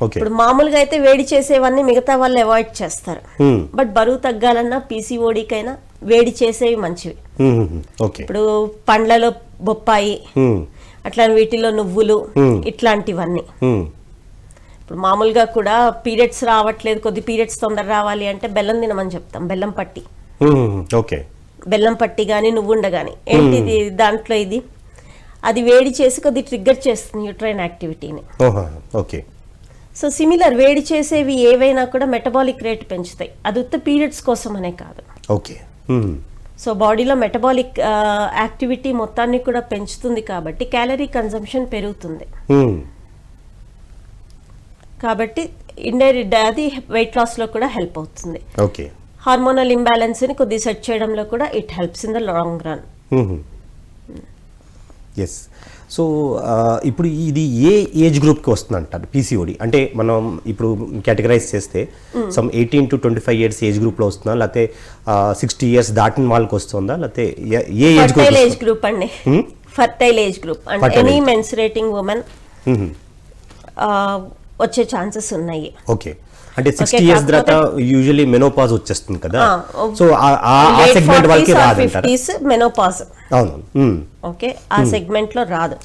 ఇప్పుడు మామూలుగా అయితే వేడి చేసేవన్నీ మిగతా వాళ్ళు అవాయిడ్ చేస్తారు, బట్ బరువు తగ్గాలన్నా పీసీఓడీకైనా వేడి చేసేవి మంచివి. ఇప్పుడు పండ్లలో బొప్పాయి, అట్లా వీటిలో నువ్వులు, ఇట్లాంటివన్నీ. ఇప్పుడు మామూలుగా కూడా పీరియడ్స్ రావట్లేదు, కొద్ది పీరియడ్స్ తొందర రావాలి అంటే బెల్లం తినమని చెప్తాం, బెల్లం పట్టి. బెల్లం పట్టి కానీ నువ్వుండ కానీ ఏంటిది దాంట్లో ఇది అది వేడి చేసి కొద్ది ట్రిగ్గర్ చేస్తుంది యూట్రైన్ యాక్టివిటీని. సో సిమిలర్ వేడి చేసేవి ఏవైనా కూడా మెటబాలిక్ రేట్ పెంచుతాయి, అది ఉత్త పీరియడ్స్ కోసం అనే కాదు. సో బాడీలో మెటబాలిక్ యాక్టివిటీ మొత్తాన్ని కూడా పెంచుతుంది కాబట్టి క్యాలరీ కన్సంప్షన్ పెరుగుతుంది. కాబట్టి ఇండైరెక్ట్ అది వెయిట్ లాస్లో కూడా హెల్ప్ అవుతుంది. ఓకే. హార్మోనల్ ఇంబ్యాలెన్స్ని కొద్దిగా సెట్ చేయడంలో కూడా it helps in the long run. Yes. So ఇప్పుడు ఇది ఏ ఏజ్ గ్రూప్కి వస్తుంది అంటారు పీసీఓడి? అంటే మనం ఇప్పుడు కేటగరైజ్ చేస్తే సమ్ 18 to 25 years ఏజ్ గ్రూప్లో వస్తుందా, లేకపోతే 60 years దాటిన వాళ్ళకి వస్తుందా, లేకపోతే ఏ ఏజ్ గ్రూప్? ఏజ్ గ్రూప్ అండి, ఫర్టైల్ ఏజ్ గ్రూప్ అంటే ఎనీ మెన్సురేటింగ్ ఉమెన్ వచ్చే ఛాన్సెస్ ఉన్నాయి. ఓకే. అంటే 60 years తర్వాత యూజువల్లీ మెనోపాజ్ వచ్చేస్తుంది కదా, సో ఆ సెగ్మెంట్ వాళ్ళకి రాదంటారా? మెనోపాజ్. అవును. ఓకే, ఆ సెగ్మెంట్ లో రాదు.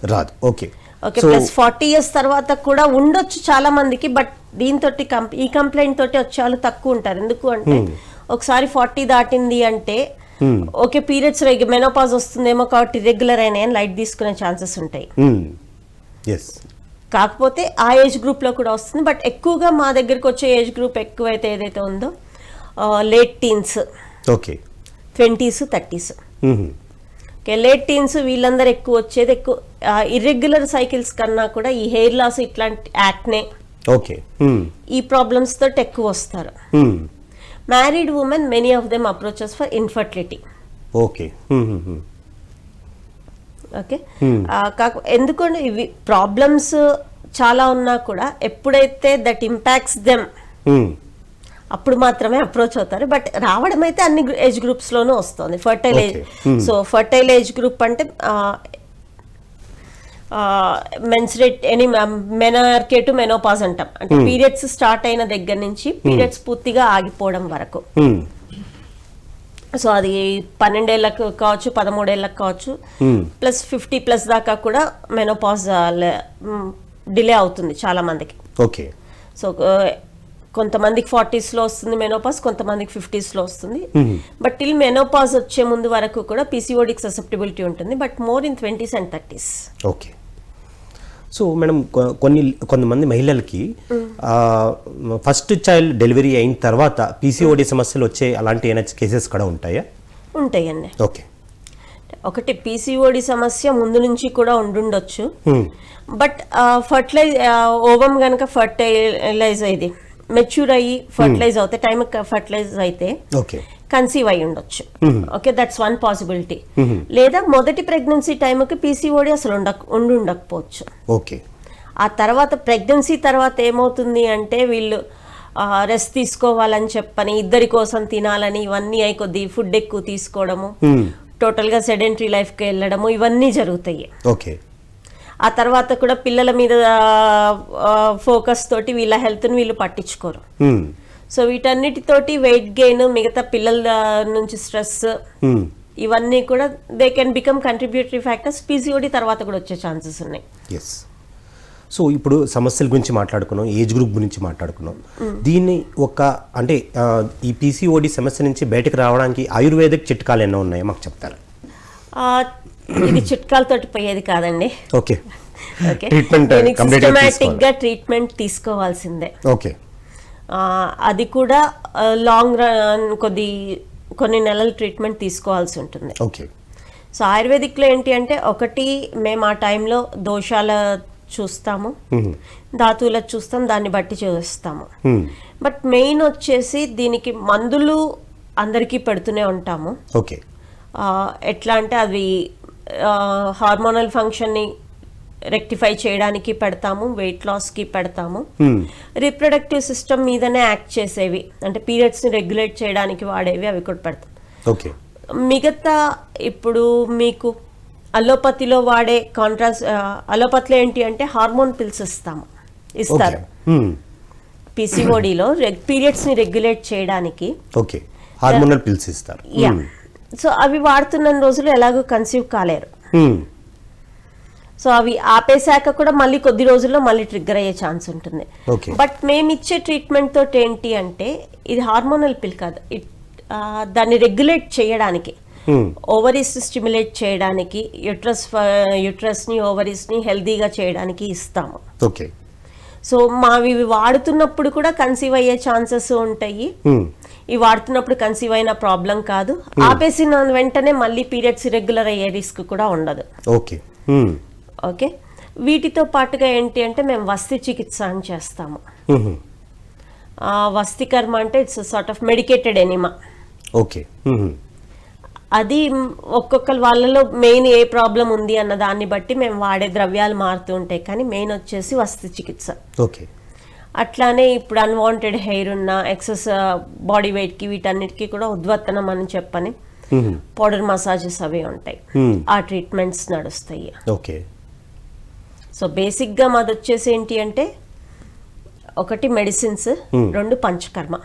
ఓకే. ఓకే. ప్లస్ 40 years తర్వాత కూడా ఉండొచ్చు చాలా మందికి, బట్ దీంతో ఈ కంప్లైంట్ తోటి వచ్చే వాళ్ళు తక్కువ ఉంటారు. ఎందుకు అంటే ఒకసారి 40 దాటింది అంటే ఓకే పీరియడ్స్ మెనోపాజ్ వస్తుందేమో కాబట్టి రెగ్యులర్ అయినా లైట్ తీసుకునే ఛాన్సెస్ ఉంటాయి. కాకపోతే ఆ ఏజ్ గ్రూప్లో కూడా వస్తుంది, బట్ ఎక్కువగా మా దగ్గరికి వచ్చే ఏజ్ గ్రూప్ ఎక్కువైతే ఏదైతే ఉందో late teens, okay, 20s 30s. Okay, late teens వీళ్ళందరూ ఎక్కువ వచ్చేది ఎక్కువ ఇర్రెగ్యులర్ సైకిల్స్ కన్నా కూడా ఈ హెయిర్ లాస్ ఇట్లాంటి యాక్నే, ఓకే, ఈ ప్రాబ్లమ్స్ తోటి ఎక్కువ వస్తారు. Married women many of them approaches for infertility. Okay. Okay. ఎందుకంటే ఇవి ప్రాబ్లమ్స్ చాలా ఉన్నా కూడా ఎప్పుడైతే దట్ ఇంపాక్ట్స్ దెమ్ అప్పుడు మాత్రమే అప్రోచ్ అవుతారు. బట్ రావడం అయితే అన్ని ఏజ్ గ్రూప్స్ లోనూ వస్తుంది. Fertile age, so fertile age group అంటే మెన్సురేట్ ఎనీ మెనార్కే టు మెనోపాజ్ అంటాం. అంటే పీరియడ్స్ స్టార్ట్ అయిన దగ్గర నుంచి పీరియడ్స్ పూర్తిగా ఆగిపోవడం వరకు. సో అది 12 ఏళ్ళకు కావచ్చు, 13 ఏళ్ళకు కావచ్చు, ప్లస్ 50+ దాకా కూడా మెనోపాజ్ డిలే అవుతుంది చాలా మందికి. ఓకే. సో కొంతమందికి 40s లో వస్తుంది మెనోపాజ్, కొంతమందికి 50s లో వస్తుంది. బట్ టిల్ మెనోపాజ్ వచ్చే ముందు వరకు కూడా పీసీఓడికి ససెప్టిబిలిటీ ఉంటుంది, but more in 20s and 30s. Okay. So madam, కొంతమంది మహిళలకి ఫస్ట్ చైల్డ్ డెలివరీ అయిన తర్వాత పీసీఓడి సమస్యలు వచ్చే అలాంటి ఏమైనా కేసెస్ కూడా ఉంటాయా? ఉంటాయండి. ఓకే. ఒకటి పీసీఓడి సమస్య ముందు నుంచి కూడా ఉండుండొచ్చు, బట్ ఓవం కనుక ఫర్టైలైజ్ అయ్యి మెచ్యూర్ అయ్యి ఫర్టిలైజ్ అవుతే టైం ఫర్టిలైజ్ అయితే ఓకే కన్సీవ్ అయి ఉండొచ్చు. Okay, that's one possibility. లేదా మొదటి ప్రెగ్నెన్సీ టైంకి పీసీఓడి అసలు ఉండకపోవచ్చు. ఓకే. ఆ తర్వాత ప్రెగ్నెన్సీ తర్వాత ఏమవుతుంది అంటే వీళ్ళు రెస్ట్ తీసుకోవాలని చెప్పని, ఇద్దరి కోసం తినాలని, ఇవన్నీ అయి కొద్ది ఫుడ్ ఎక్కువ తీసుకోవడము, టోటల్గా సెడెంటరీ లైఫ్కి వెళ్ళడము, ఇవన్నీ జరుగుతాయి. ఓకే. ఆ తర్వాత కూడా పిల్లల మీద ఫోకస్ తోటి వీళ్ళ హెల్త్ని వీళ్ళు పట్టించుకోరు. సో వీటన్నిటితోటి వెయిట్ గెయిన్, మిగతా పిల్లల నుంచి స్ట్రెస్, ఇవన్నీ కూడా they can become contributory factors. PCOD తర్వాత కూడా వచ్చే ఛాన్సెస్ ఉన్నాయి. ఎస్. సో ఇప్పుడు సమస్యల గురించి మాట్లాడుకున్నాం, ఏజ్ గ్రూప్ గురించి మాట్లాడుకున్నాం. దీన్ని అంటే ఈ పీసీఓడి సమస్య నుంచి బయటకు రావడానికి ఆయుర్వేదిక్ చిట్కాలు ఎన్నో ఉన్నాయో మాకు చెప్తారా? ఇది చిట్కాలతోటి పోయేది కాదండి. ఓకే. సిస్టమాటిక్ గా ట్రీట్మెంట్ తీసుకోవాల్సిందే. ఓకే. అది కూడా లాంగ్ రన్ కొన్ని నెలల ట్రీట్మెంట్ తీసుకోవాల్సి ఉంటుంది. ఓకే. సో ఆయుర్వేదిక్లో ఏంటి అంటే, ఒకటి మేము ఆ టైంలో దోషాల చూస్తాము, ధాతువుల చూస్తాం, దాన్ని బట్టి చూస్తాము. బట్ మెయిన్ వచ్చేసి దీనికి మందులు అందరికీ పెడుతూనే ఉంటాము. ఓకే. ఎట్లా అంటే అది హార్మోనల్ ఫంక్షన్ని రెక్టిఫై చేయడానికి పెడతాము, వెయిట్ లాస్కి పెడతాము, రీప్రొడక్టివ్ సిస్టమ్ మీదనే యాక్ట్ చేసేవి అంటే పీరియడ్స్ని రెగ్యులేట్ చేయడానికి వాడేవి అవి కూడా పెడతాం. ఓకే. మిగతా ఇప్పుడు మీకు అలోపతిలో వాడే అలోపతిలో ఏంటి అంటే హార్మోన్ పిల్స్ ఇస్తారు పీసీఓడిలో పీరియడ్స్ని రెగ్యులేట్ చేయడానికి. ఓకే, హార్మోనల్ పిల్స్ ఇస్తారు. యా. సో అవి వాడుతున్న రోజులు ఎలాగో కన్సీవ్ కాలేరు. సో అవి ఆపేశాక కూడా మళ్ళీ కొద్ది రోజుల్లో మళ్ళీ ట్రిగ్గర్ అయ్యే ఛాన్స్ ఉంటుంది. బట్ మేము ఇచ్చే ట్రీట్మెంట్ తోటి ఏంటి అంటే, ఇది హార్మోనల్ పిల్ కాదు, దాన్ని రెగ్యులేట్ చేయడానికి, ఓవరీస్ స్టిమ్యులేట్ చేయడానికి, యుట్రస్ని ఓవరీస్ని హెల్దీగా చేయడానికి ఇస్తాము. ఓకే. సో మావి ఇవి వాడుతున్నప్పుడు కూడా కన్సీవ్ అయ్యే ఛాన్సెస్ ఉంటాయి. ఇవి వాడుతున్నప్పుడు కన్సీవ్ అయిన ప్రాబ్లం కాదు. ఆపేసిన వెంటనే మళ్ళీ పీరియడ్స్ ఇర్రెగ్యులర్ అయ్యే రిస్క్ కూడా ఉండదు. ఓకే. ఓకే, వీటితో పాటుగా ఏంటి అంటే మేము వస్తి చికిత్స అని చేస్తాము. వస్తి కర్మ అంటే it's sort of medicated enema. Okay. అది ఒక్కొక్కరు వాళ్ళలో మెయిన్ ఏ ప్రాబ్లం ఉంది అన్న దాన్ని బట్టి మేము వాడే ద్రవ్యాలు మారుతూ ఉంటాయి, కానీ మెయిన్ వచ్చేసి వస్తి చికిత్స. ఓకే. అట్లానే ఇప్పుడు అన్వాంటెడ్ హెయిర్ ఉన్న ఎక్సెస్ బాడీ వెయిట్కి వీటన్నిటికీ కూడా ఉద్వత్తనం అని చెప్పని పౌడర్ మసాజెస్ అవి ఉంటాయి, ఆ ట్రీట్మెంట్స్ నడుస్తాయి. ఓకే. సో బేసిక్గా మాది వచ్చేసి ఏంటి అంటే ఒకటి మెడిసిన్స్, రెండు పంచకర్మ.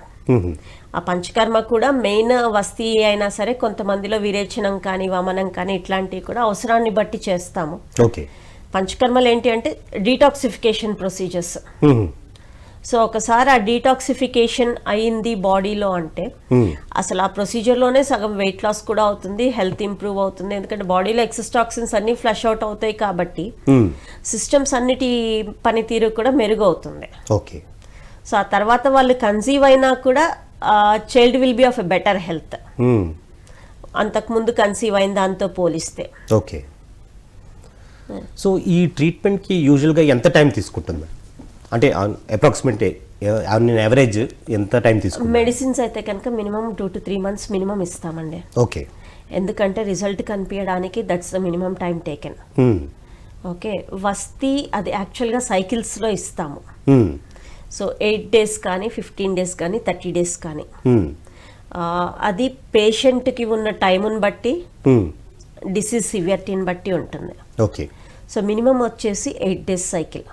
ఆ పంచకర్మ కూడా మెయిన్ వస్తీ అయినా సరే కొంతమందిలో విరేచనం కానీ వమనం కానీ ఇట్లాంటివి కూడా అవసరాన్ని బట్టి చేస్తాము. ఓకే. పంచకర్మలు ఏంటి అంటే డీటాక్సిఫికేషన్ ప్రొసీజర్స్. సో ఒకసారి ఆ డీటాక్సిఫికేషన్ అయింది బాడీలో అంటే అసలు ఆ ప్రొసీజర్లోనే సగం వెయిట్ లాస్ కూడా అవుతుంది, హెల్త్ ఇంప్రూవ్ అవుతుంది. ఎందుకంటే బాడీలో ఎక్సెస్ టాక్సిన్స్ అన్ని ఫ్లష్ అవుట్ అవుతాయి కాబట్టి సిస్టమ్స్ అన్నిటి పనితీరు కూడా మెరుగు అవుతుంది. ఓకే. సో ఆ తర్వాత వాళ్ళు కన్సీవ్ అయినా కూడా child will be of a better health అంతకుముందు కన్సీవ్ అయిన దాంతో పోలిస్తే. ఓకే. సో ఈ ట్రీట్మెంట్కి యూజువల్గా ఎంత టైం తీసుకుంటుంది? అంటే అప్రాక్సిమేట్ యావరేజ్ ఎంత టైం తీసుకుంటుంది? మెడిసిన్స్ అయితే కనుక మినిమం 2 to 3 months మినిమం ఇస్తామండి. ఓకే. ఎందుకంటే రిజల్ట్ కనిపించడానికి that's the minimum time taken. Okay. వస్తీ అది యాక్చువల్గా సైకిల్స్లో ఇస్తాము. సో 8 days కానీ 15 days కానీ 30 days కానీ అది పేషెంట్కి ఉన్న టైముని బట్టి డిసీజ్ సివియరిటీని బట్టి ఉంటుంది. ఓకే. సో మినిమం వచ్చేసి 8 days సైకిల్.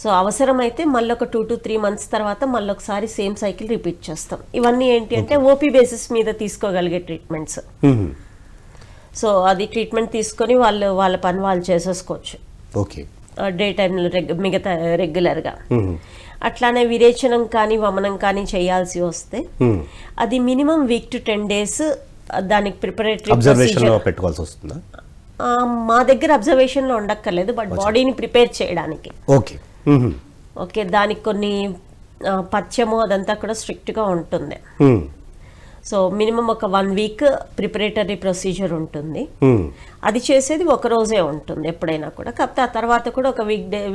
సో అవసరమైతే మళ్ళీ ఒక 2 to 3 months తర్వాత మళ్ళీ ఒకసారి సేమ్ సైకిల్ రిపీట్ చేస్తాం. ఇవన్నీ ఏంటి అంటే ఓపీ బేసిస్ మీద తీసుకోగలిగే ట్రీట్మెంట్స్. సో అది ట్రీట్మెంట్ తీసుకొని వాళ్ళ పని వాళ్ళు చేసేసుకోవచ్చు. ఓకే. డే టైంలో మిగతా రెగ్యులర్గా. అట్లానే విరేచనం కానీ వమనం కానీ చేయాల్సి వస్తే అది మినిమం వీక్ టు 10 days దానికి ప్రిపరేటరీ పెట్టుకోవాల్సి వస్తుందా? మా దగ్గర అబ్జర్వేషన్లో ఉండక్కర్లేదు, బట్ బాడీని ప్రిపేర్ చేయడానికి. ఓకే. ఓకే. దానికి కొన్ని పథ్యము అదంతా కూడా స్ట్రిక్ట్గా ఉంటుంది. సో మినిమం ఒక 1 week ప్రిపరేటరీ ప్రొసీజర్ ఉంటుంది. అది చేసేది ఒక రోజే ఉంటుంది ఎప్పుడైనా కూడా. కాకపోతే ఆ తర్వాత కూడా ఒక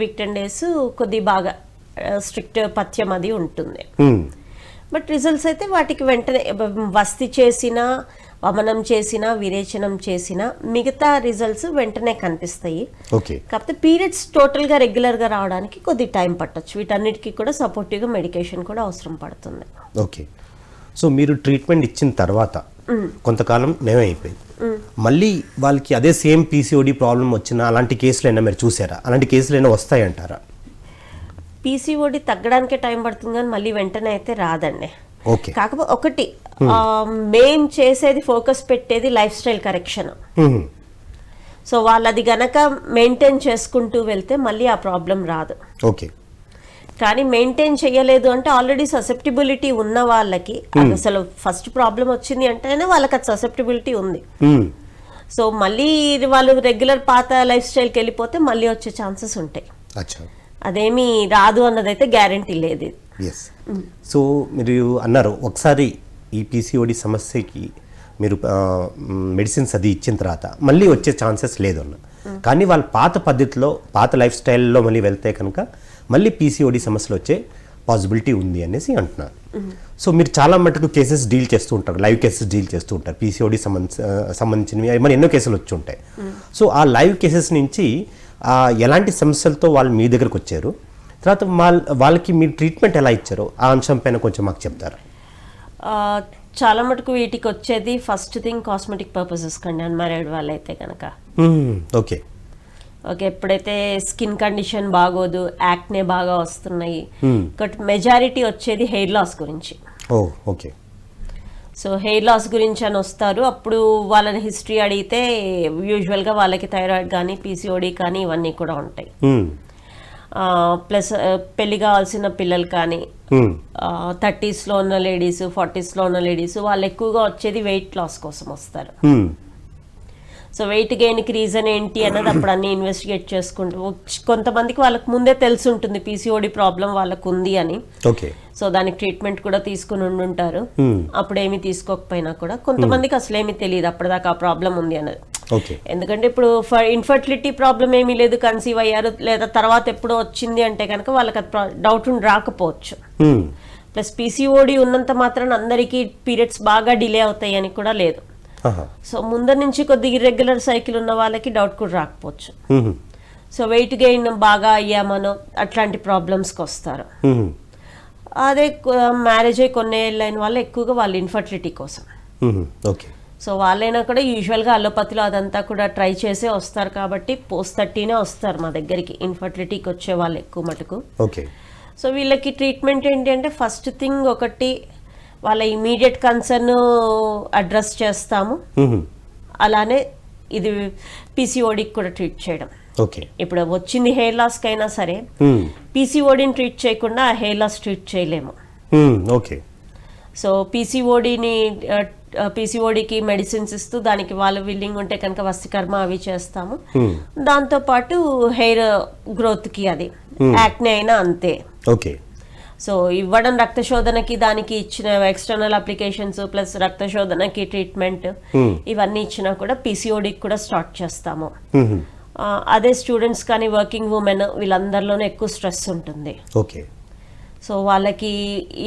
వీక్ 10 days కొద్ది బాగా స్ట్రిక్ట్ పథ్యం అది ఉంటుంది. బట్ రిజల్ట్స్ అయితే వాటికి వెంటనే వస్తి చేసినా వమనం చేసినా విరేచనం చేసినా మిగతా రిజల్ట్స్ వెంటనే కనిపిస్తాయి. ఓకే. కాకపోతే పీరియడ్స్ టోటల్గా రెగ్యులర్గా రావడానికి కొద్ది టైం పట్టొచ్చు. వీటన్నిటికీ కూడా సపోర్టివ్గా మెడికేషన్ కూడా అవసరం పడుతుంది. ఓకే. సో మీరు ట్రీట్మెంట్ ఇచ్చిన తర్వాత కొంతకాలం నయమైపోయింది, మళ్ళీ వాళ్ళకి అదే సేమ్ పీసీఓడి ప్రాబ్లం వచ్చిన అలాంటి కేసులైనా మీరు చూసారా? అలాంటి కేసులైనా వస్తాయంటారా? పీసీఓడి తగ్గడానికే టైం పడుతుంది కానీ మళ్ళీ వెంటనే అయితే రాదండి. ఓకే. కాకపోతే ఒకటి మెయిన్ చేసేది ఫోకస్ పెట్టేది లైఫ్ స్టైల్ కరెక్షన్. సో వాళ్ళది గనక మెయింటైన్ చేసుకుంటూ వెళ్తే మళ్ళీ ఆ ప్రాబ్లం రాదు. ఓకే. కానీ మెయింటైన్ చేయలేదు అంటే ఆల్రెడీ ససెప్టిబిలిటీ ఉన్న వాళ్ళకి అసలు ఫస్ట్ ప్రాబ్లం వచ్చింది అంటేనే వాళ్ళకి అది ససెప్టిబిలిటీ ఉంది. సో మళ్ళీ వాళ్ళు రెగ్యులర్ పాత లైఫ్ స్టైల్కి వెళ్ళిపోతే మళ్ళీ వచ్చే ఛాన్సెస్ ఉంటాయి. అదేమీ రాదు అన్నదైతే గ్యారంటీ లేదు. ఎస్. సో మీరు అన్నారు ఒకసారి ఈ పీసీఓడి సమస్యకి మీరు మెడిసిన్స్ అది ఇచ్చిన తర్వాత మళ్ళీ వచ్చే ఛాన్సెస్ లేదు అన్న, కానీ వాళ్ళ పాత పద్ధతిలో పాత లైఫ్ స్టైల్లో మళ్ళీ వెళ్తే కనుక మళ్ళీ పీసీఓడి సమస్యలు వచ్చే పాసిబిలిటీ ఉంది అనేసి అంటున్నారు. సో మీరు చాలా మటుకు కేసెస్ డీల్ చేస్తూ ఉంటారు, లైవ్ కేసెస్ డీల్ చేస్తూ ఉంటారు, పీసీఓడి సంబంధించినవి మరి ఎన్నో కేసులు వచ్చి ఉంటాయి. సో ఆ లైవ్ కేసెస్ నుంచి ఎలాంటి సమస్యలతో వాళ్ళు మీ దగ్గరకు వచ్చారు, తర్వాత వాళ్ళకి మీరు ట్రీట్మెంట్ ఎలా ఇచ్చారో ఆ అంశం పైన కొంచెం మాకు చెప్తారా? చాలా మటుకు వీటికి వచ్చేది ఫస్ట్ థింగ్ కాస్మెటిక్ పర్పసెస్ కండి అన్మ్యారీడ్ వాళ్ళైతే కనుక. ఓకే. ఓకే. ఎప్పుడైతే స్కిన్ కండిషన్ బాగోదు, యాక్నే బాగా వస్తున్నాయి, బట్ మెజారిటీ వచ్చేది హెయిర్ లాస్ గురించి. ఓకే. సో హెయిర్ లాస్ గురించి అని వస్తారు. అప్పుడు వాళ్ళని హిస్టరీ అడిగితే యూజువల్గా వాళ్ళకి థైరాయిడ్ కానీ పీసీఓడి కానీ ఇవన్నీ కూడా ఉంటాయి. ప్లస్ పెళ్లి కావాల్సిన పిల్లలు కానీ 30sలో ఉన్న లేడీస్ 40sలో ఉన్న లేడీస్ వాళ్ళు ఎక్కువగా వచ్చేది వెయిట్ లాస్ కోసం వస్తారు. సో వెయిట్ గెయిన్కి రీజన్ ఏంటి అన్నది అప్పుడు అన్ని ఇన్వెస్టిగేట్ చేసుకుంటూ కొంతమందికి వాళ్ళకి ముందే తెలిసి ఉంటుంది పీసీఓడి ప్రాబ్లం వాళ్ళకు ఉంది అని. ఓకే. సో దానికి ట్రీట్మెంట్ కూడా తీసుకుని ఉండుంటారు. అప్పుడు ఏమి తీసుకోకపోయినా కూడా కొంతమందికి అసలు ఏమీ తెలియదు అప్పటిదాకా ఆ ప్రాబ్లం ఉంది అన్నది. ఓకే. ఎందుకంటే ఇప్పుడు ఇన్ఫర్టిలిటీ ప్రాబ్లం ఏమీ లేదు, కన్సీవ్ అయ్యారు లేదా తర్వాత ఎప్పుడో వచ్చింది అంటే కనుక వాళ్ళకి అది డౌట్ రాకపోవచ్చు. ప్లస్ పీసీఓడి ఉన్నంత మాత్రాన అందరికీ పీరియడ్స్ బాగా డిలే అవుతాయి అని కూడా లేదు. సో ముందర నుంచి కొద్దిగా ఇర్రెగ్యులర్ సైకిల్ ఉన్న వాళ్ళకి డౌట్ కూడా రాకపోవచ్చు. సో వెయిట్ గెయిన్ బాగా అయ్యామనో అట్లాంటి ప్రాబ్లమ్స్కి వస్తారు. అదే మ్యారేజ్ అయ్యి కొన్ని ఏళ్ళు అయిన వాళ్ళు ఎక్కువగా వాళ్ళు ఇన్ఫర్టిలిటీ కోసం. ఓకే. సో వాళ్ళైనా కూడా యూజువల్గా అలోపతిలో అదంతా కూడా ట్రై చేసే వస్తారు కాబట్టి పోస్ట్ 30 వస్తారు మా దగ్గరికి ఇన్ఫర్టిలిటీకి వచ్చే వాళ్ళు ఎక్కువ మటుకు. ఓకే. సో వీళ్ళకి ట్రీట్మెంట్ ఏంటి అంటే ఫస్ట్ థింగ్ ఒకటి వాళ్ళ ఇమీడియట్ కన్సర్న్ అడ్రస్ చేస్తాము. అలానే ఇది పీసీఓడికి కూడా ట్రీట్ చేయడం. ఓకే. ఇప్పుడు వచ్చింది హెయిర్ లాస్కి అయినా సరే పీసీఓడిని ట్రీట్ చేయకుండా ఆ హెయిర్ లాస్ ట్రీట్ చేయలేము. ఓకే. సో పీసీఓడికి మెడిసిన్స్ ఇస్తూ దానికి వాళ్ళు విల్లింగ్ ఉంటే కనుక వస్తికర్మ అవి చేస్తాము. దాంతోపాటు హెయిర్ గ్రోత్కి అది యాక్నే అయినా అంతే. ఓకే. సో ఇవ్వడం రక్తశోధనకి దానికి ఇచ్చిన ఎక్స్టర్నల్ అప్లికేషన్స్ ప్లస్ రక్తశోధనకి ట్రీట్మెంట్ ఇవన్నీ ఇచ్చినా కూడా పీసీఓడికి కూడా స్టార్ట్ చేస్తాము. అదే స్టూడెంట్స్ కానీ వర్కింగ్ ఉమెన్ వీళ్ళందరిలోనే ఎక్కువ స్ట్రెస్ ఉంటుంది. ఓకే. సో వాళ్ళకి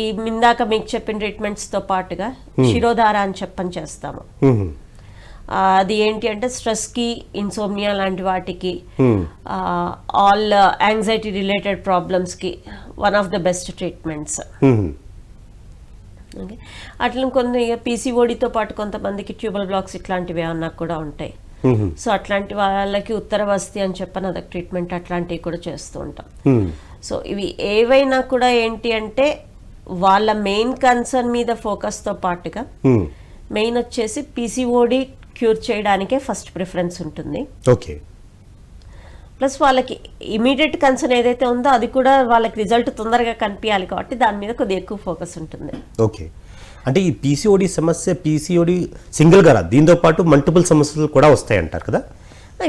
ఈ ఇందాక మీకు చెప్పిన ట్రీట్మెంట్స్తో పాటుగా శిరోధార అని చెప్పని చేస్తాము. అది ఏంటి అంటే స్ట్రెస్కి, ఇన్సోమ్నియా లాంటి వాటికి, ఆల్ యాంగ్జైటీ రిలేటెడ్ ప్రాబ్లమ్స్కి one of the best treatments. Okay. అట్లా కొన్ని పీసీఓడితో పాటు కొంతమందికి ట్యూబల్ బ్లాక్స్ ఇట్లాంటివి ఏమన్నా కూడా ఉంటాయి. సో అట్లాంటి వాళ్ళకి ఉత్తర వస్తి అని చెప్పని అదొక ట్రీట్మెంట్ అట్లాంటివి కూడా చేస్తూ ఉంటాం. సో ఇవి ఏవైనా కూడా ఏంటి అంటే వాళ్ళ మెయిన్ కన్సర్న్ మీద ఫోకస్తో పాటుగా మెయిన్ వచ్చేసి పీసీఓడి క్యూర్ చేయడానికే ఫస్ట్ ప్రిఫరెన్స్ ఉంటుంది. ఓకే. ప్లస్ వాళ్ళకి ఇమీడియట్ కన్సర్న్ ఏదైతే ఉందో అది కూడా వాళ్ళకి రిజల్ట్ తొందరగా కనిపించాలి కాబట్టి దాని మీద కొద్దిగా ఎక్కువ ఫోకస్ ఉంటుంది. ఓకే. అంటే ఈ పీసీఓడి సమస్య పీసీఓడి సింగిల్గా రాదు, దీంతో పాటు మల్టిపుల్ సమస్యలు కూడా వస్తాయి అంటారు కదా?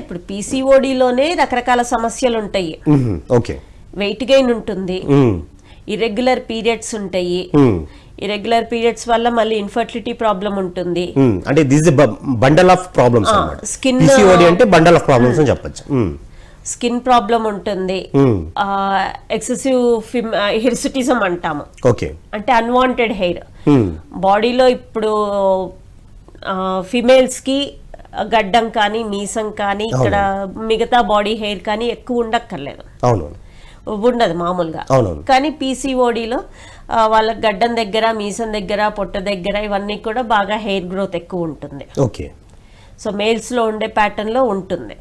ఇప్పుడు పీసీఓడిలోనే రకరకాల సమస్యలు ఉంటాయి. ఓకే. వెయిట్ గెయిన్ ఉంటుంది, ఇర్రెగ్యులర్ పీరియడ్స్ ఉంటాయి, ఇర్రెగ్యులర్ పీరియడ్స్ వల్ల మళ్ళీ ఇన్ఫర్టిలిటీ ప్రాబ్లం ఉంటుంది. అంటే దిస్ బండల్ ఆఫ్ ప్రాబ్లమ్స్ అన్నమాట. స్కిన్ పీసీఓడి అంటే బండల్ ఆఫ్ ప్రాబ్లమ్స్ అని చెప్పొచ్చు. స్కిన్ ప్రాబ్లం ఉంటుంది, ఎక్సెసివ్ హిర్సుటిజం అంటాము. ఓకే. అంటే అన్వాంటెడ్ హెయిర్ బాడీలో. ఇప్పుడు ఫిమేల్స్ కి గడ్డం కానీ మీసం కానీ ఇక్కడ మిగతా బాడీ హెయిర్ కానీ ఎక్కువ ఉండక్కర్లేదు. అవును. ఉండదు మామూలుగా. కానీ పీసీఓడిలో వాళ్ళ గడ్డం దగ్గర, మీసం దగ్గర, పొట్ట దగ్గర ఇవన్నీ కూడా బాగా హెయిర్ గ్రోత్ ఎక్కువ ఉంటుంది. ఓకే. సో మేల్స్ లో ఉండే ప్యాటర్న్ లో ఉంటుంది.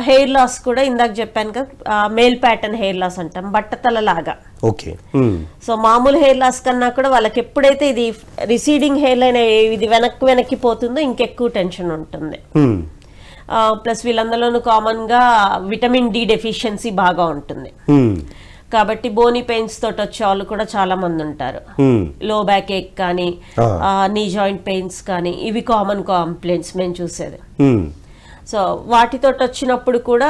హెయిర్ లాస్ కూడా ఇందాక చెప్పాను కదా, మేల్ ప్యాటర్న్ హెయిర్ లాస్ అంటాం, బట్టతల లాగా. ఓకే. సో మామూలు హెయిర్ లాస్ కన్నా కూడా వాళ్ళకి ఎప్పుడైతే ఇది రిసీడింగ్ హెయిర్ లైన్ ఇది వెనక్కి పోతుందో ఇంకెక్కువ టెన్షన్ ఉంటుంది. ప్లస్ వీళ్ళందరిలోనూ కామన్ గా విటమిన్ డి డెఫిషియన్సీ బాగా ఉంటుంది కాబట్టి బోనీ పెయిన్స్ తోటి వచ్చే వాళ్ళు కూడా చాలా మంది ఉంటారు. లో బ్యాక్ ఏక్ కానీ, నీ జాయింట్ పెయిన్స్ కానీ ఇవి కామన్ కంప్లైంట్స్ మేము చూసేది. సో వాటితో వచ్చినప్పుడు కూడా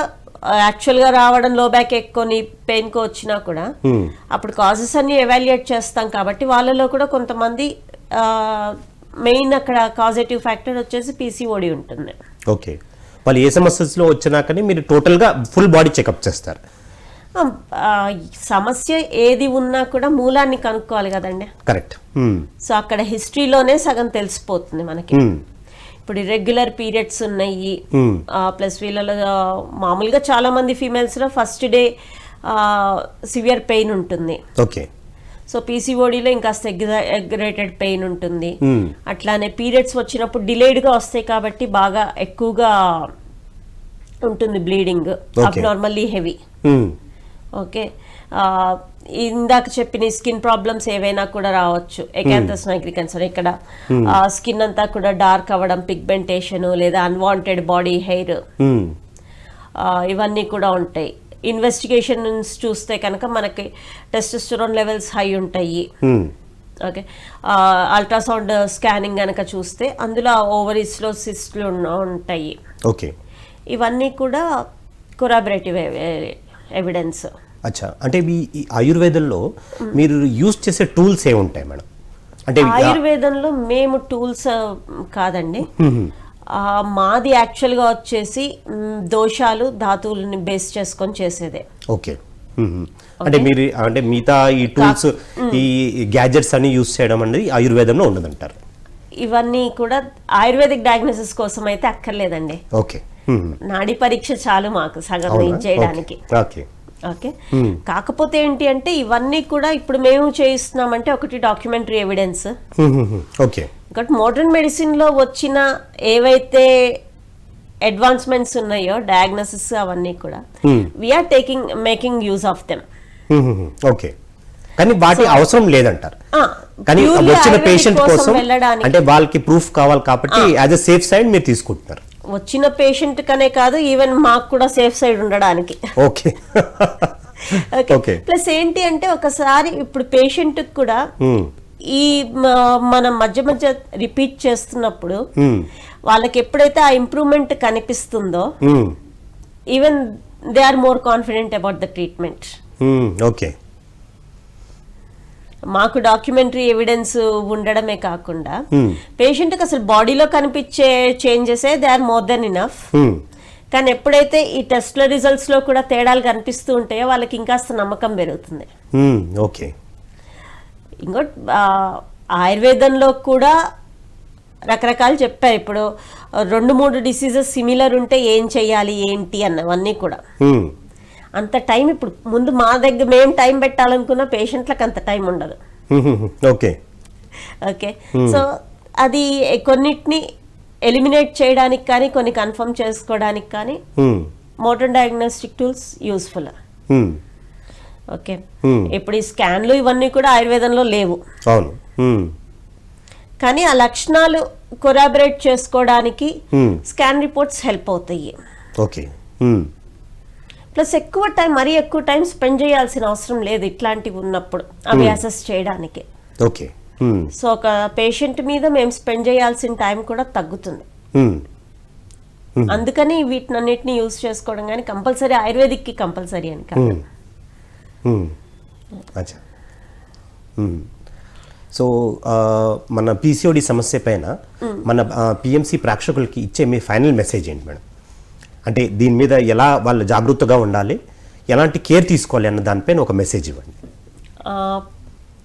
యాక్చువల్గా రావడం లో బ్యాక్ ఎక్కువ పెయిన్కో వచ్చినా కూడా అప్పుడు కాజెస్ అన్ని ఎవాల్యుయేట్ చేస్తాం కాబట్టి వాళ్ళలో కూడా కొంతమంది మెయిన్ అక్కడ కాజేటివ్ ఫ్యాక్టర్ వచ్చేసి పీసీఓడి ఉంటుంది. ఓకే. వాళ్ళు ఏ సమస్యలో వచ్చినా కానీ మీరు టోటల్గా ఫుల్ బాడీ చెకప్ చేస్తారు? సమస్య ఏది ఉన్నా కూడా మూలాన్ని కనుక్కోవాలి కదండి. కరెక్ట్. సో అక్కడ హిస్టరీలోనే సగం తెలిసిపోతుంది మనకి. ఇప్పుడు ఇర్రెగ్యులర్ పీరియడ్స్ ఉన్నాయి, ప్లస్ వీళ్ళలో మామూలుగా చాలా మంది ఫీమేల్స్ లో ఫస్ట్ డే సివియర్ పెయిన్ ఉంటుంది. ఓకే. సో పీసీఓడిలో ఇంకా ఎగ్రేటెడ్ పెయిన్ ఉంటుంది. అట్లానే పీరియడ్స్ వచ్చినప్పుడు డిలేడ్ గా వస్తాయి కాబట్టి బాగా ఎక్కువగా ఉంటుంది బ్లీడింగ్, అబ్నార్మల్లీ హెవీ. ఓకే. ఇందాక చెప్పిన స్కిన్ ప్రాబ్లమ్స్ ఏవైనా కూడా రావచ్చు. ఎకాంథస్ నైగ్రికన్స్ ఇక్కడ స్కిన్ అంతా కూడా డార్క్ అవ్వడం, పిగ్మెంటేషన్ లేదా అన్వాంటెడ్ బాడీ హెయిర్ ఇవన్నీ కూడా ఉంటాయి. ఇన్వెస్టిగేషన్స్ చూస్తే కనుక మనకి టెస్టోస్టెరాన్ లెవెల్స్ హై ఉంటాయి. ఓకే, అల్ట్రాసౌండ్ స్కానింగ్ కనుక చూస్తే అందులో ఓవరీస్లో సిస్ట్లు ఉంటాయి. ఓకే, ఇవన్నీ కూడా కొరాబరేటివ్ ఎవిడెన్స్. అచ్చా, అంటే ఈ ఆయుర్వేదంలో మీరు యూజ్ చేసే టూల్స్ ఏ ఉంటాయి మేడం? అంటే ఆయుర్వేదంలో మేము టూల్స్ కాదండి, మాది యాక్చువల్గా వచ్చేసి దోషాలు ధాతువులని బేస్ చేసుకొని చేసేదే. ఓకే, అంటే మీరు అంటే మిగతా ఈ టూల్స్ ఈ గ్యాజెట్స్ అన్ని యూజ్ చేయడం అనేది ఆయుర్వేదంలో ఉండదంటారు? ఇవన్నీ కూడా ఆయుర్వేదిక్ డయాగ్నోసిస్ కోసం అయితే అక్కర్లేదండి. ఓకే, నాడీ పరీక్ష చాలు మాకు సగం చేయడానికి. ఓకే, ఓకే, కాకపోతే ఏంటి అంటే ఇవన్నీ కూడా ఇప్పుడు మేము చేయిస్తున్నామంటే ఒకటి డాక్యుమెంటరీ ఎవిడెన్స్, ఓకే, ఇంకోటి మోడర్న్ మెడిసిన్ లో వచ్చిన ఏవైతే అడ్వాన్స్మెంట్స్ ఉన్నాయో డయాగ్నోసిస్ అవన్నీ కూడా we're making use of them. Okay, కానీ వాటి అవసరం లేదంటారు. కానీ వచ్చిన పేషెంట్ కోసం అంటే వాళ్ళకి ప్రూఫ్ కావాలి కాబట్టి యాజ్ ఎ సేఫ్ సైడ్ మీరు తీసుకుంటున్నారు. వచ్చిన పేషెంట్ కనే కాదు, ఈవెన్ మాకు కూడా సేఫ్ సైడ్ ఉండడానికి. ఓకే, ఓకే, ప్లస్ ఏంటి అంటే ఒకసారి ఇప్పుడు పేషెంట్ కూడా ఈ మనం మధ్య మధ్య రిపీట్ చేస్తున్నప్పుడు వాళ్ళకి ఎప్పుడైతే ఆ ఇంప్రూవ్మెంట్ కనిపిస్తుందో even they are more confident about the treatment. Okay, మాకు డాక్యుమెంటరీ ఎవిడెన్స్ ఉండడమే కాకుండా పేషెంట్కి అసలు బాడీలో కనిపించే changes they are more than enough. కానీ ఎప్పుడైతే ఈ టెస్ట్ల రిజల్ట్స్ లో కూడా తేడాలు కనిపిస్తూ ఉంటాయో వాళ్ళకి ఇంకాస్త నమ్మకం పెరుగుతుంది. ఓకే, ఇంకోటి ఆయుర్వేదంలో కూడా రకరకాలు చెప్పారు. ఇప్పుడు 2-3 డిసీజెస్ సిమిలర్ ఉంటే ఏం చెయ్యాలి ఏంటి అన్నవన్నీ కూడా అంత టైం ఇప్పుడు ముందు మా దగ్గర మేము టైం పెట్టాలనుకున్న పేషెంట్లకు అంత టైం ఉండదు. ఓకే, ఓకే, సో అది కొన్నిటిని ఎలిమినేట్ చేయడానికి కానీ కొన్ని కన్ఫర్మ్ చేసుకోవడానికి కానీ modern diagnostic tools useful. Okay, ఇప్పుడు ఈ స్కాన్లు ఇవన్నీ కూడా ఆయుర్వేదంలో లేవు. అవును, కానీ ఆ లక్షణాలు కొరాబరేట్ చేసుకోవడానికి స్కాన్ రిపోర్ట్స్ హెల్ప్ అవుతాయి. ఓకే, ప్లస్ మరీ ఎక్కువ టైం స్పెండ్ చేయాల్సిన అవసరం లేదు ఇట్లాంటివి ఉన్నప్పుడు అవి అసెస్ చేయడానికి. ఓకే, సో ఒక పేషెంట్ మీద మేము స్పెండ్ చేయాల్సిన టైం కూడా తగ్గుతుంది. అందుకని వీటినన్నిటిని యూజ్ చేసుకోవడం కానీ కంపల్సరీ ఆయుర్వేదిక్ కి కంపల్సరీ అని కాదు. అచ్చా, సో మన పీసీఓడి సమస్య పైన మన పిఎంసి ప్రేక్షకులకి ఇచ్చే మీ ఫైనల్ మెసేజ్ ఏంటి మేడం? అంటే దీని మీద ఎలా వాళ్ళు జాగృతగా ఉండాలి, ఎలాంటి కేర్ తీసుకోవాలి అన్న దానిపైన ఒక మెసేజ్ ఇవ్వండి.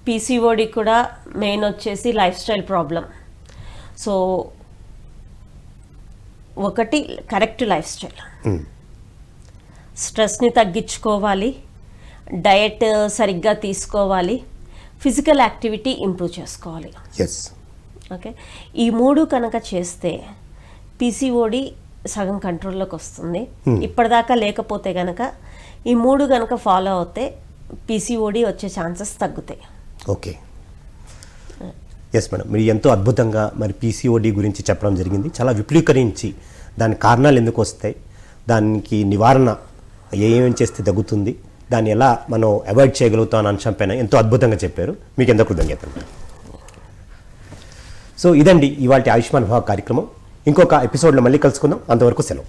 పీసీఓడి కూడా మెయిన్ వచ్చేసి లైఫ్ స్టైల్ ప్రాబ్లం. సో ఒకటి కరెక్ట్ లైఫ్ స్టైల్, స్ట్రెస్ని తగ్గించుకోవాలి, డయట్ సరిగ్గా తీసుకోవాలి, ఫిజికల్ యాక్టివిటీ ఇంప్రూవ్ చేసుకోవాలి. ఓకే, ఈ 3 కనుక చేస్తే పీసీఓడి సగం కంట్రోల్లోకి వస్తుంది. ఇప్పటిదాకా లేకపోతే కనుక ఈ 3 కనుక ఫాలో అవుతే పీసీఓడి వచ్చే ఛాన్సెస్ తగ్గుతాయి. ఓకే, ఎస్ మేడం, మీరు ఎంతో అద్భుతంగా మరి పీసీఓడి గురించి చెప్పడం జరిగింది. చాలా విపులీకరించి దాని కారణాలు ఎందుకు వస్తాయి, దానికి నివారణ ఏమేమి చేస్తే తగ్గుతుంది, దాన్ని ఎలా మనం అవాయిడ్ చేయగలుగుతాం అనే అంశం పైన ఎంతో అద్భుతంగా చెప్పారు. మీకు ఎంతో కృతజ్ఞతలు. సో ఇదండి ఇవాళ ఆయుష్మాన్ భవ కార్యక్రమం. ఇంకొక ఎపిసోడ్లో మళ్ళీ కలుసుకుందాం. అంతవరకు సెలవు.